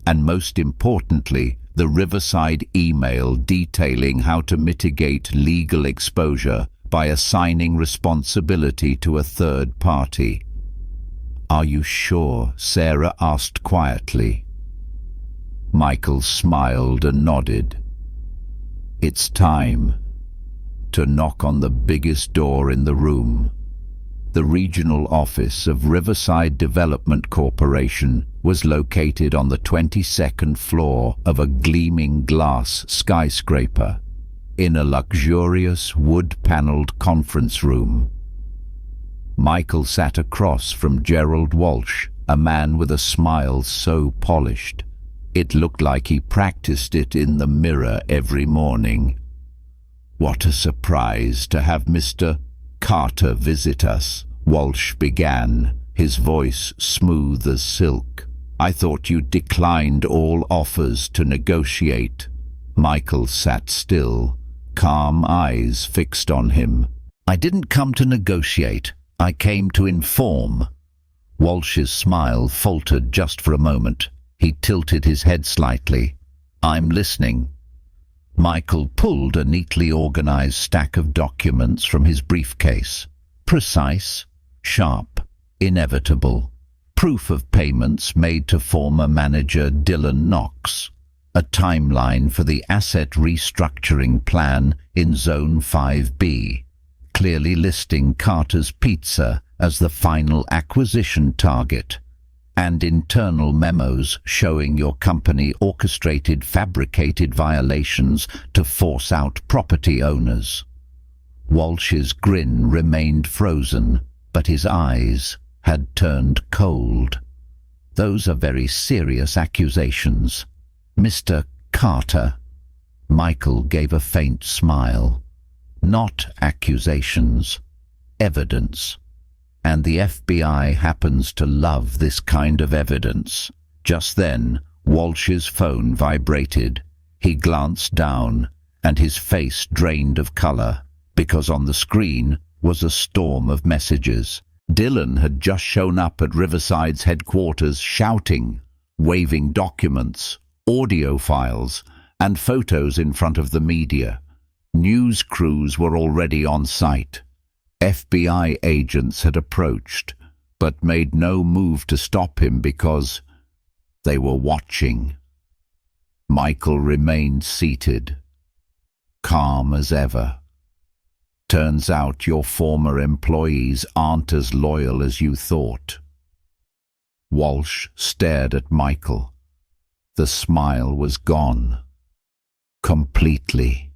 and most importantly, the Riverside email detailing how to mitigate legal exposure by assigning responsibility to a third party. "Are you sure?" Sarah asked quietly. Michael smiled and nodded. "It's time to knock on the biggest door in the room." The regional office of Riverside Development Corporation was located on the 22nd floor of a gleaming glass skyscraper in a luxurious wood-paneled conference room. Michael sat across from Gerald Walsh, a man with a smile so polished it looked like he practiced it in the mirror every morning. "What a surprise to have Mr. Carter visit us," Walsh began, his voice smooth as silk. "I thought you declined all offers to negotiate." Michael sat still, calm eyes fixed on him. "I didn't come to negotiate. I came to inform." Walsh's smile faltered just for a moment. He tilted his head slightly. "I'm listening." Michael pulled a neatly organized stack of documents from his briefcase. Precise, sharp, inevitable. Proof of payments made to former manager Dylan Knox. A timeline for the asset restructuring plan in Zone 5B, clearly listing Carter's Pizza as the final acquisition target, and internal memos showing your company orchestrated fabricated violations to force out property owners. Walsh's grin remained frozen, but his eyes had turned cold. "Those are very serious accusations, Mr. Carter." Michael gave a faint smile. "Not accusations, evidence. And the FBI happens to love this kind of evidence." Just then, Walsh's phone vibrated. He glanced down, and his face drained of color, because on the screen was a storm of messages. Dylan had just shown up at Riverside's headquarters shouting, waving documents, audio files, and photos in front of the media. News crews were already on site. FBI agents had approached, but made no move to stop him because they were watching. Michael remained seated, calm as ever. "Turns out your former employees aren't as loyal as you thought." Walsh stared at Michael. The smile was gone. Completely.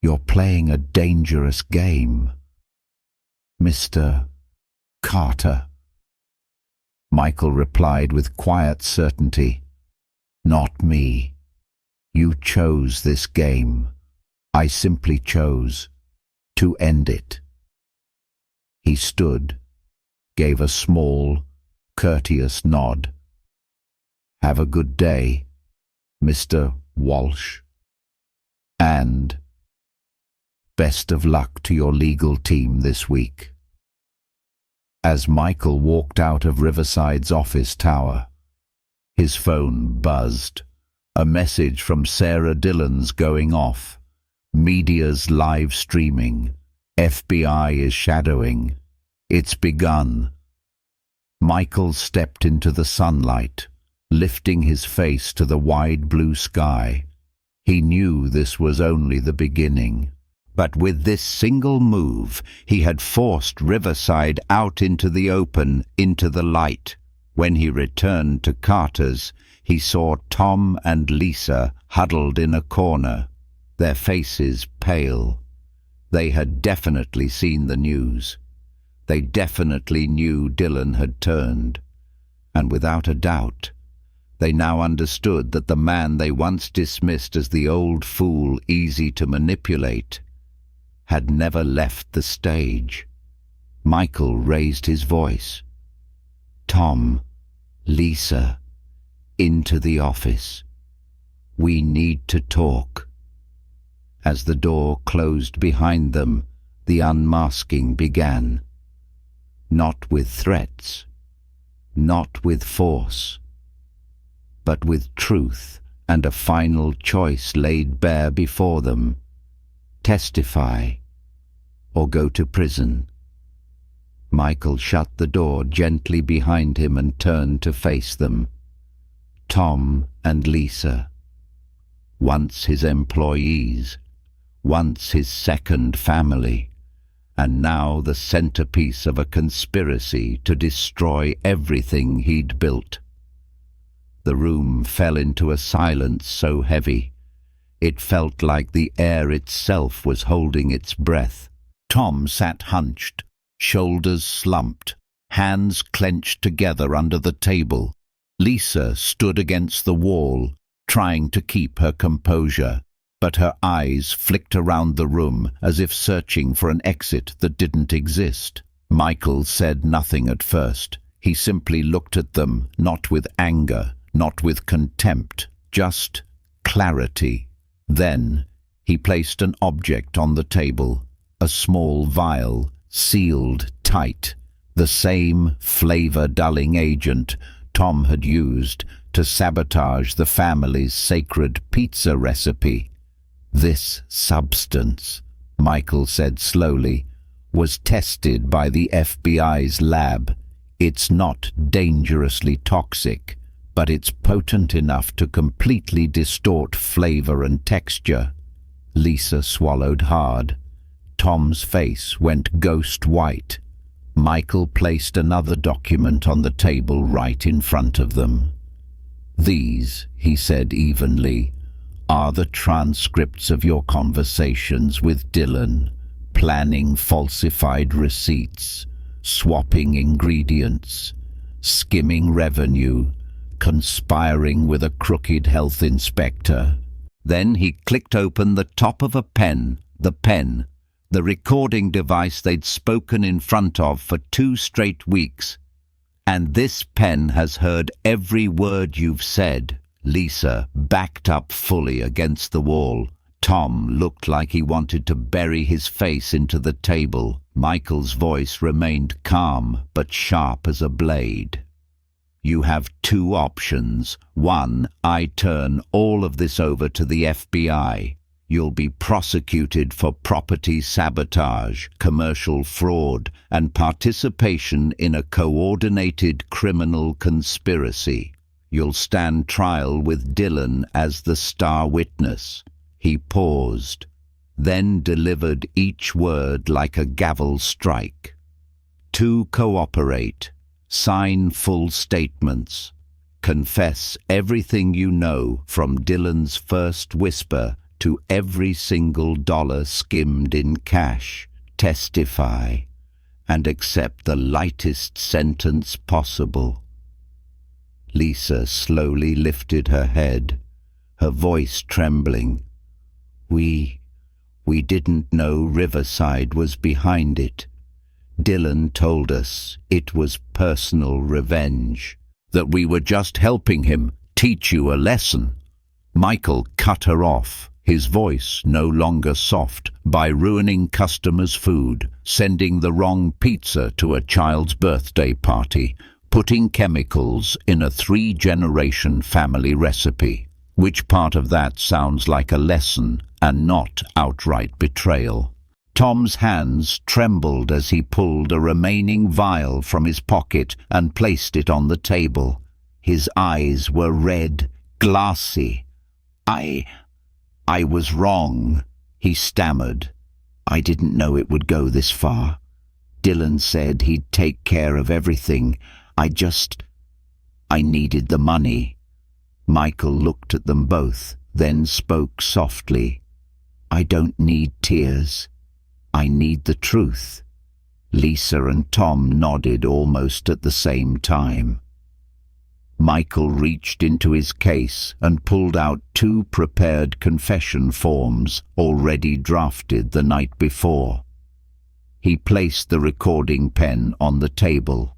"You're playing a dangerous game, Mr. Carter." Michael replied with quiet certainty. "Not me. You chose this game. I simply chose to end it." He stood, gave a small, courteous nod. "Have a good day, Mr. Walsh." And Best of luck to your legal team this week." As Michael walked out of Riverside's office tower, his phone buzzed. A message from Sarah Dillon's going off. Media's live streaming. FBI is shadowing. It's begun. Michael stepped into the sunlight, lifting his face to the wide blue sky. He knew this was only the beginning. But with this single move, he had forced Riverside out into the open, into the light. When he returned to Carter's, he saw Tom and Lisa huddled in a corner, their faces pale. They had definitely seen the news. They definitely knew Dillon had turned. And without a doubt, they now understood that the man they once dismissed as the old fool easy to manipulate had never left the stage. Michael raised his voice. "Tom, Lisa, into the office. We need to talk." As the door closed behind them, the unmasking began. Not with threats, not with force, but with truth and a final choice laid bare before them. Testify or go to prison. Michael shut the door gently behind him and turned to face them. Tom and Lisa, once his employees, once his second family, and now the centerpiece of a conspiracy to destroy everything he'd built. The room fell into a silence so heavy, it felt like the air itself was holding its breath. Tom sat hunched, shoulders slumped, hands clenched together under the table. Lisa stood against the wall, trying to keep her composure, but her eyes flicked around the room as if searching for an exit that didn't exist. Michael said nothing at first. He simply looked at them, not with anger, not with contempt, just clarity. Then he placed an object on the table, a small vial, sealed tight, the same flavor-dulling agent Tom had used to sabotage the family's sacred pizza recipe. This substance, Michael said slowly, was tested by the FBI's lab. It's not dangerously toxic, but it's potent enough to completely distort flavor and texture. Lisa swallowed hard. Tom's face went ghost white. Michael placed another document on the table right in front of them. "These," he said evenly, "are the transcripts of your conversations with Dillon, planning falsified receipts, swapping ingredients, skimming revenue, conspiring with a crooked health inspector." Then he clicked open the top of a pen, the recording device they'd spoken in front of for 2 straight weeks. "And this pen has heard every word you've said." Lisa backed up fully against the wall. Tom looked like he wanted to bury his face into the table. Michael's voice remained calm but sharp as a blade. "You have 2 options. 1, I turn all of this over to the FBI. You'll be prosecuted for property sabotage, commercial fraud, and participation in a coordinated criminal conspiracy. You'll stand trial with Dillon as the star witness." He paused, then delivered each word like a gavel strike. "2, cooperate. Sign full statements. Confess everything you know from Dillon's first whisper to every single dollar skimmed in cash. Testify and accept the lightest sentence possible." Lisa slowly lifted her head, her voice trembling. We didn't know Riverside was behind it. Dillon told us it was personal revenge, that we were just helping him teach you a lesson." Michael cut her off. his voice no longer soft, by ruining customers' food, sending the wrong pizza to a child's birthday party, putting chemicals in a 3-generation family recipe. Which part of that sounds like a lesson and not outright betrayal? Tom's hands trembled as he pulled a remaining vial from his pocket and placed it on the table. His eyes were red, glassy. I was wrong," he stammered. "I didn't know it would go this far. Dylan said he'd take care of everything. I needed the money." Michael looked at them both, then spoke softly. "I don't need tears. I need the truth." Lisa and Tom nodded almost at the same time. Michael reached into his case and pulled out 2 prepared confession forms already drafted the night before. He placed the recording pen on the table.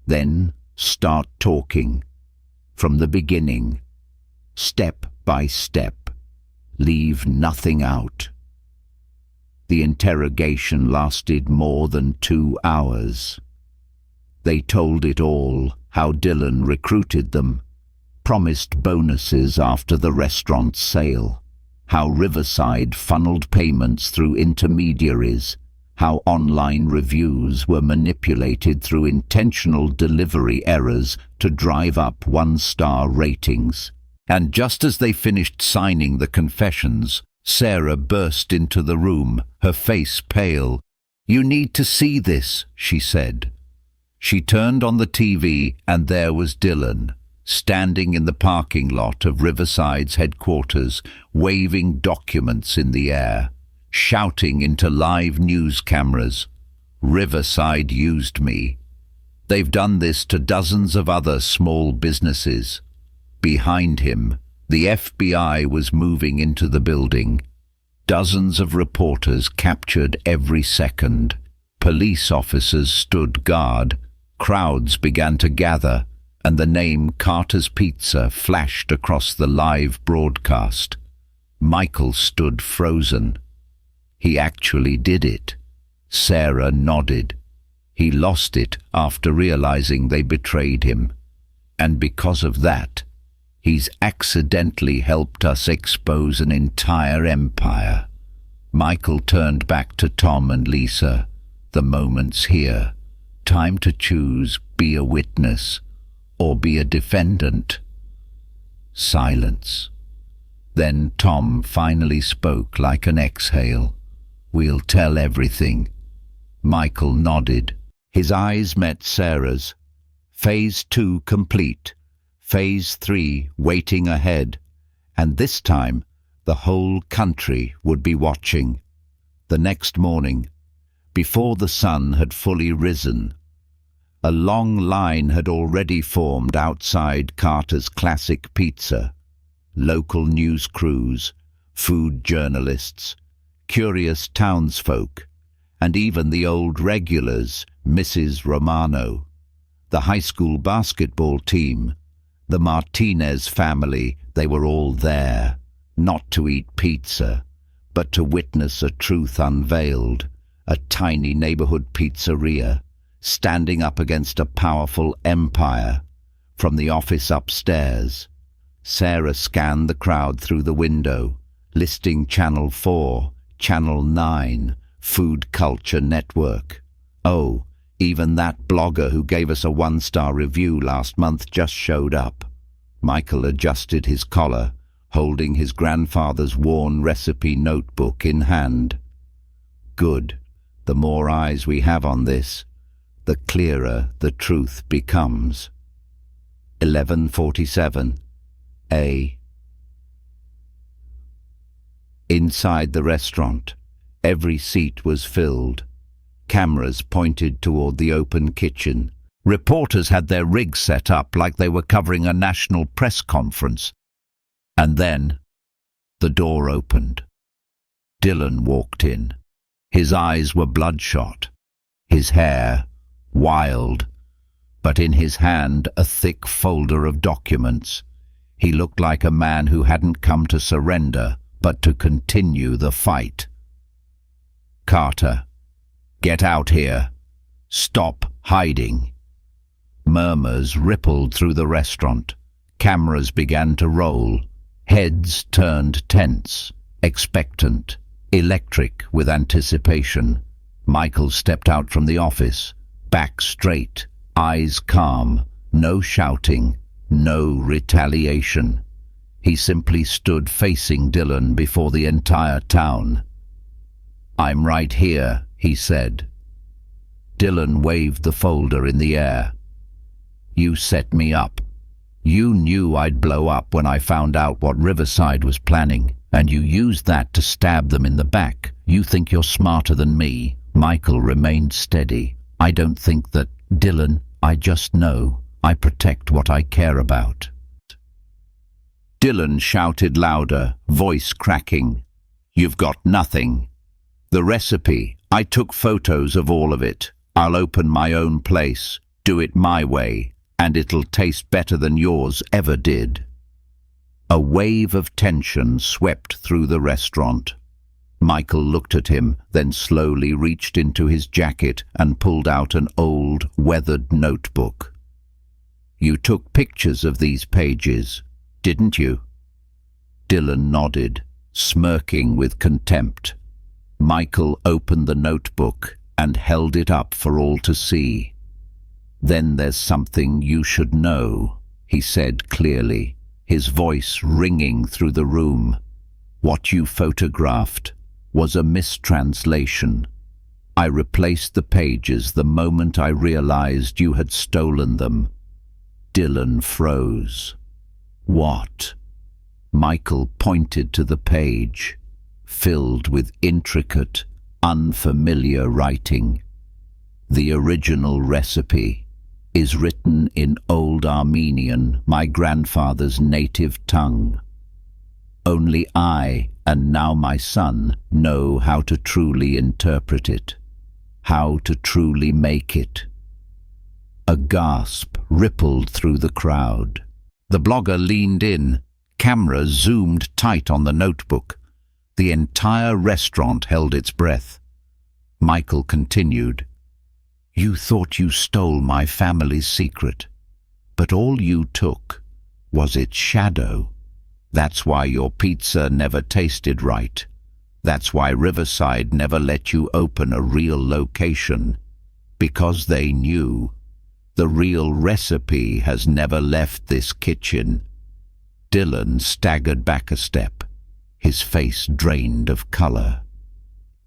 "Then start talking. From the beginning. Step by step. Leave nothing out." The interrogation lasted more than 2 hours. They told it all, how Dylan recruited them, promised bonuses after the restaurant sale, how Riverside funneled payments through intermediaries, how online reviews were manipulated through intentional delivery errors to drive up 1-star ratings. And just as they finished signing the confessions, Sarah burst into the room, her face pale. "You need to see this," she said. She turned on the TV, and there was Dylan, standing in the parking lot of Riverside's headquarters, waving documents in the air, shouting into live news cameras. "Riverside used me. They've done this to dozens of other small businesses." Behind him, the FBI was moving into the building. Dozens of reporters captured every second. Police officers stood guard. Crowds began to gather, and the name Carter's Pizza flashed across the live broadcast. Michael stood frozen. He actually did it. Sarah nodded. He lost it after realizing they betrayed him. And because of that, he's accidentally helped us expose an entire empire. Michael turned back to Tom and Lisa. "The moment's here. Time to choose, be a witness or be a defendant." Silence. Then Tom finally spoke like an exhale. "We'll tell everything." Michael nodded. His eyes met Sarah's. Phase 2 complete. Phase 3 waiting ahead. And this time, the whole country would be watching. The next morning, before the sun had fully risen, a long line had already formed outside Carter's Classic Pizza. Local news crews, food journalists, curious townsfolk, and even the old regulars, Mrs. Romano, the high school basketball team, the Martinez family. They were all there, not to eat pizza, but to witness a truth unveiled, a tiny neighborhood pizzeria, standing up against a powerful empire. From the office upstairs, Sarah scanned the crowd through the window, listing Channel 4, Channel 9, Food Culture Network. Oh, even that blogger who gave us a 1-star review last month just showed up. Michael adjusted his collar, holding his grandfather's worn recipe notebook in hand. "Good. The more eyes we have on this, the clearer the truth becomes." 11:47 A. Inside the restaurant, every seat was filled. Cameras pointed toward the open kitchen. Reporters had their rigs set up like they were covering a national press conference. And then, the door opened. Dylan walked in. His eyes were bloodshot, his hair wild, but in his hand a thick folder of documents. He looked like a man who hadn't come to surrender, but to continue the fight. "Carter, get out here. Stop hiding." Murmurs rippled through the restaurant. Cameras began to roll. Heads turned tense, expectant, electric with anticipation. Michael stepped out from the office, back straight, eyes calm, no shouting, no retaliation. He simply stood facing Dylan before the entire town. "I'm right here," he said. Dylan waved the folder in the air. "You set me up. You knew I'd blow up when I found out what Riverside was planning, and you used that to stab them in the back. You think you're smarter than me." Michael remained steady. "I don't think that, Dylan. I just know. I protect what I care about." Dylan shouted louder, voice cracking. "You've got nothing. The recipe, I took photos of all of it. I'll open my own place, do it my way, and it'll taste better than yours ever did." A wave of tension swept through the restaurant. Michael looked at him, then slowly reached into his jacket and pulled out an old, weathered notebook. "You took pictures of these pages, didn't you?" Dylan nodded, smirking with contempt. Michael opened the notebook and held it up for all to see. "Then there's something you should know," he said clearly, his voice ringing through the room. "What you photographed was a mistranslation. I replaced the pages the moment I realized you had stolen them." Dylan froze. "What?" Michael pointed to the page, filled with intricate, unfamiliar writing. "The original recipe is written in Old Armenian, my grandfather's native tongue. Only I, and now my son, know how to truly interpret it, how to truly make it." A gasp rippled through the crowd. The blogger leaned in. Cameras zoomed tight on the notebook. The entire restaurant held its breath. Michael continued. "You thought you stole my family's secret, but all you took was its shadow. That's why your pizza never tasted right. That's why Riverside never let you open a real location. Because they knew. The real recipe has never left this kitchen." Dylan staggered back a step, his face drained of color.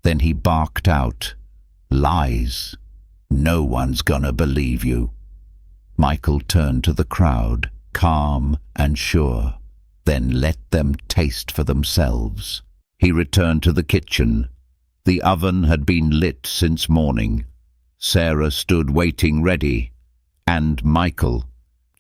Then he barked out, "Lies. No one's gonna believe you." Michael turned to the crowd, calm and sure. "Then let them taste for themselves." He returned to the kitchen. The oven had been lit since morning. Sarah stood waiting ready, and Michael,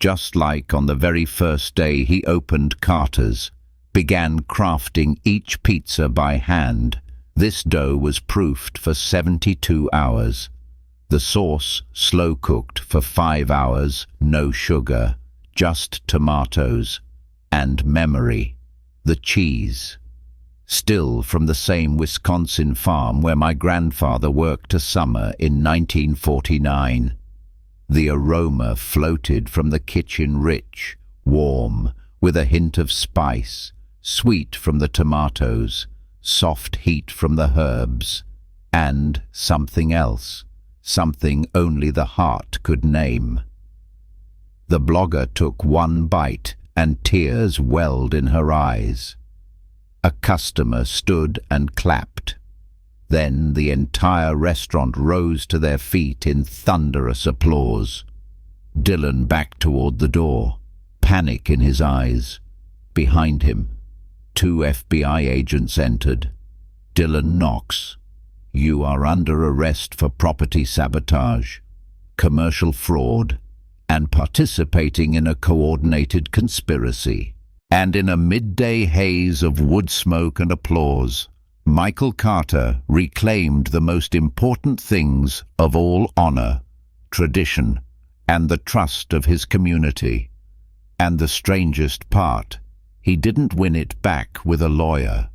just like on the very first day he opened Carter's, began crafting each pizza by hand. This dough was proofed for 72 hours. The sauce slow-cooked for 5 hours, no sugar, just tomatoes. And memory, the cheese. Still from the same Wisconsin farm where my grandfather worked a summer in 1949. The aroma floated from the kitchen, rich, warm, with a hint of spice, sweet from the tomatoes, soft heat from the herbs, and something else, something only the heart could name. The blogger took one bite, and tears welled in her eyes. A customer stood and clapped. Then the entire restaurant rose to their feet in thunderous applause. Dylan backed toward the door, panic in his eyes. Behind him, 2 FBI agents entered. "Dylan Knox, you are under arrest for property sabotage, commercial fraud, and participating in a coordinated conspiracy." And in a midday haze of wood smoke and applause, Michael Carter reclaimed the most important things of all: honor, tradition, and the trust of his community. And the strangest part, he didn't win it back with a lawyer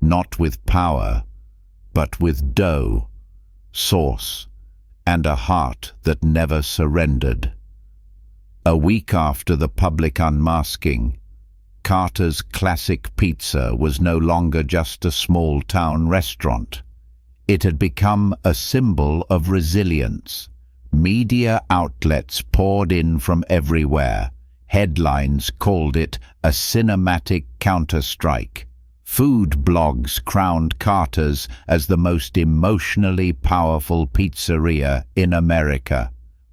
not with power, but with dough, sauce, and a heart that never surrendered. A week after the public unmasking, Carter's Classic Pizza was no longer just a small-town restaurant. It had become a symbol of resilience. Media outlets poured in from everywhere. Headlines called it a cinematic counter-strike. Food blogs crowned Carter's as the most emotionally powerful pizzeria in America.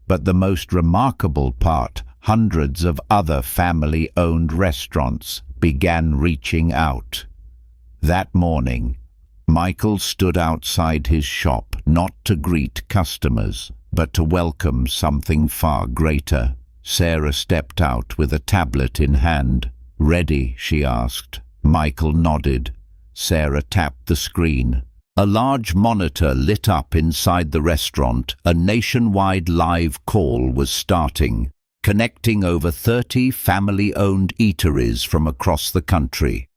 But the most remarkable part, hundreds of other family-owned restaurants began reaching out. That morning, Michael stood outside his shop not to greet customers, but to welcome something far greater. Sarah stepped out with a tablet in hand. "Ready?" she asked. Michael nodded. Sarah tapped the screen. A large monitor lit up inside the restaurant. A nationwide live call was starting, connecting over 30 family-owned eateries from across the country.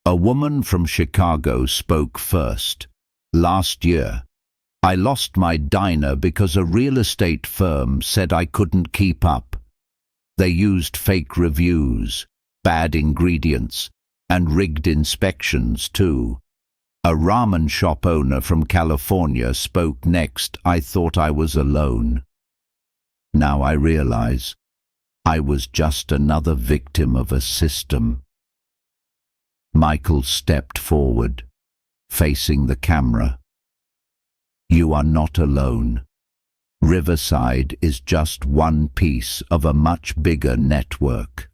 A woman from Chicago spoke first. "Last year, I lost my diner because a real estate firm said I couldn't keep up. They used fake reviews, bad ingredients, and rigged inspections too." A ramen shop owner from California spoke next. "I thought I was alone. Now I realize I was just another victim of a system." Michael stepped forward, facing the camera. "You are not alone. Riverside is just one piece of a much bigger network.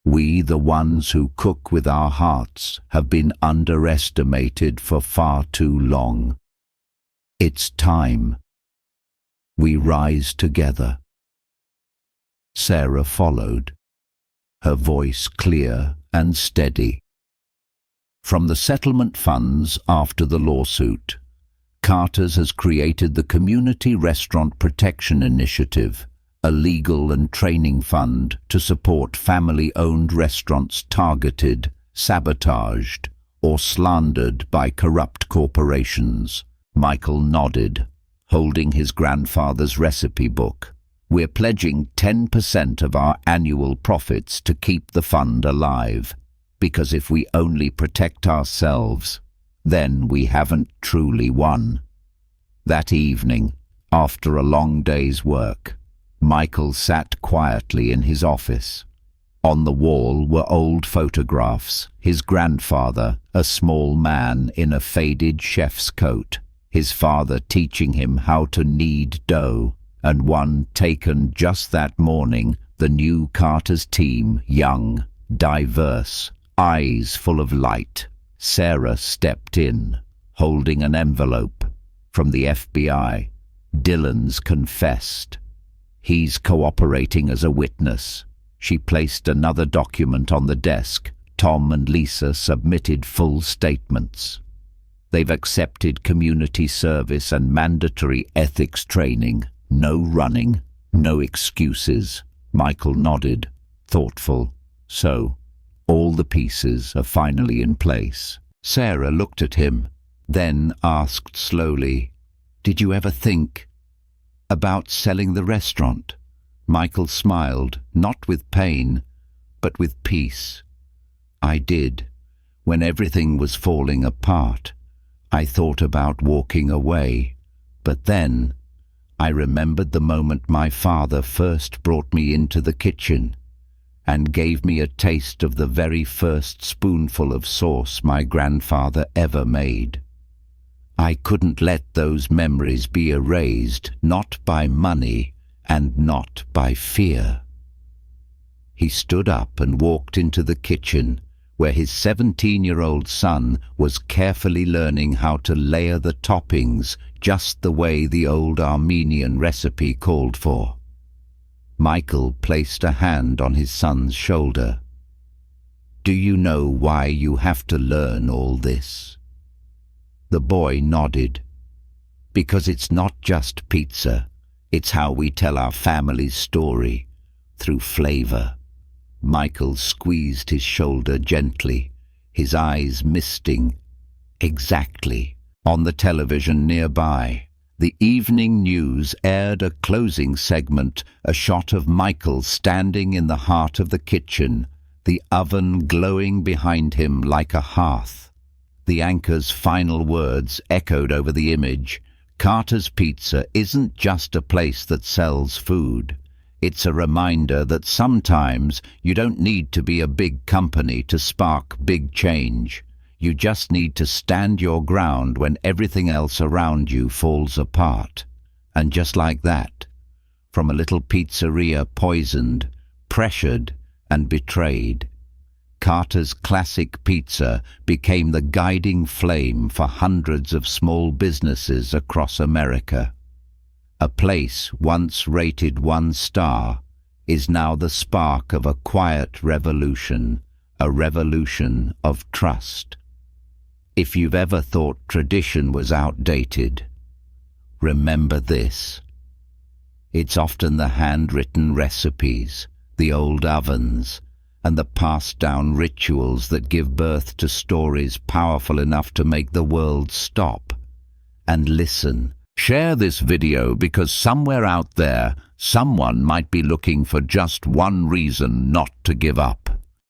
We, the ones who cook with our hearts, have been underestimated for far too long. It's time we rise together." Sarah followed, her voice clear and steady. From the settlement funds after the lawsuit, Carter's has created the Community Restaurant Protection Initiative, a legal and training fund to support family-owned restaurants targeted, sabotaged, or slandered by corrupt corporations. Michael nodded, holding his grandfather's recipe book. "We're pledging 10% of our annual profits to keep the fund alive, because if we only protect ourselves, then we haven't truly won." That evening, after a long day's work, Michael sat quietly in his office. On the wall were old photographs. His grandfather, a small man in a faded chef's coat, his father teaching him how to knead dough, and one taken just that morning, the new Carter's team, young, diverse, eyes full of light. Sarah stepped in, holding an envelope from the FBI. "Dylan's confessed. He's cooperating as a witness." She placed another document on the desk. Tom and Lisa submitted full statements. "They've accepted community service and mandatory ethics training. No running, no excuses." Michael nodded, thoughtful. "So, all the pieces are finally in place." Sarah looked at him, then asked slowly, "Did you ever think about selling the restaurant?" Michael smiled, not with pain, but with peace. "I did. When everything was falling apart, I thought about walking away. But then I remembered the moment my father first brought me into the kitchen and gave me a taste of the very first spoonful of sauce my grandfather ever made. I couldn't let those memories be erased, not by money and not by fear." He stood up and walked into the kitchen, where his 17-year-old son was carefully learning how to layer the toppings just the way the old Armenian recipe called for. Michael placed a hand on his son's shoulder. "Do you know why you have to learn all this?" The boy nodded. "Because it's not just pizza. It's how we tell our family's story, through flavor." Michael squeezed his shoulder gently, his eyes misting Exactly. On the television nearby, the evening news aired a closing segment, a shot of Michael standing in the heart of the kitchen, the oven glowing behind him like a hearth. The anchor's final words echoed over the image. Carter's Pizza isn't just a place that sells food. It's a reminder that sometimes you don't need to be a big company to spark big change. You just need to stand your ground when everything else around you falls apart. And just like that, from a little pizzeria poisoned, pressured, and betrayed, Carter's Classic Pizza became the guiding flame for hundreds of small businesses across America. A place once rated 1 star is now the spark of a quiet revolution, a revolution of trust. If you've ever thought tradition was outdated, remember this. It's often the handwritten recipes, the old ovens, and the passed-down rituals that give birth to stories powerful enough to make the world stop and listen. Share this video because somewhere out there, someone might be looking for just one reason not to give up.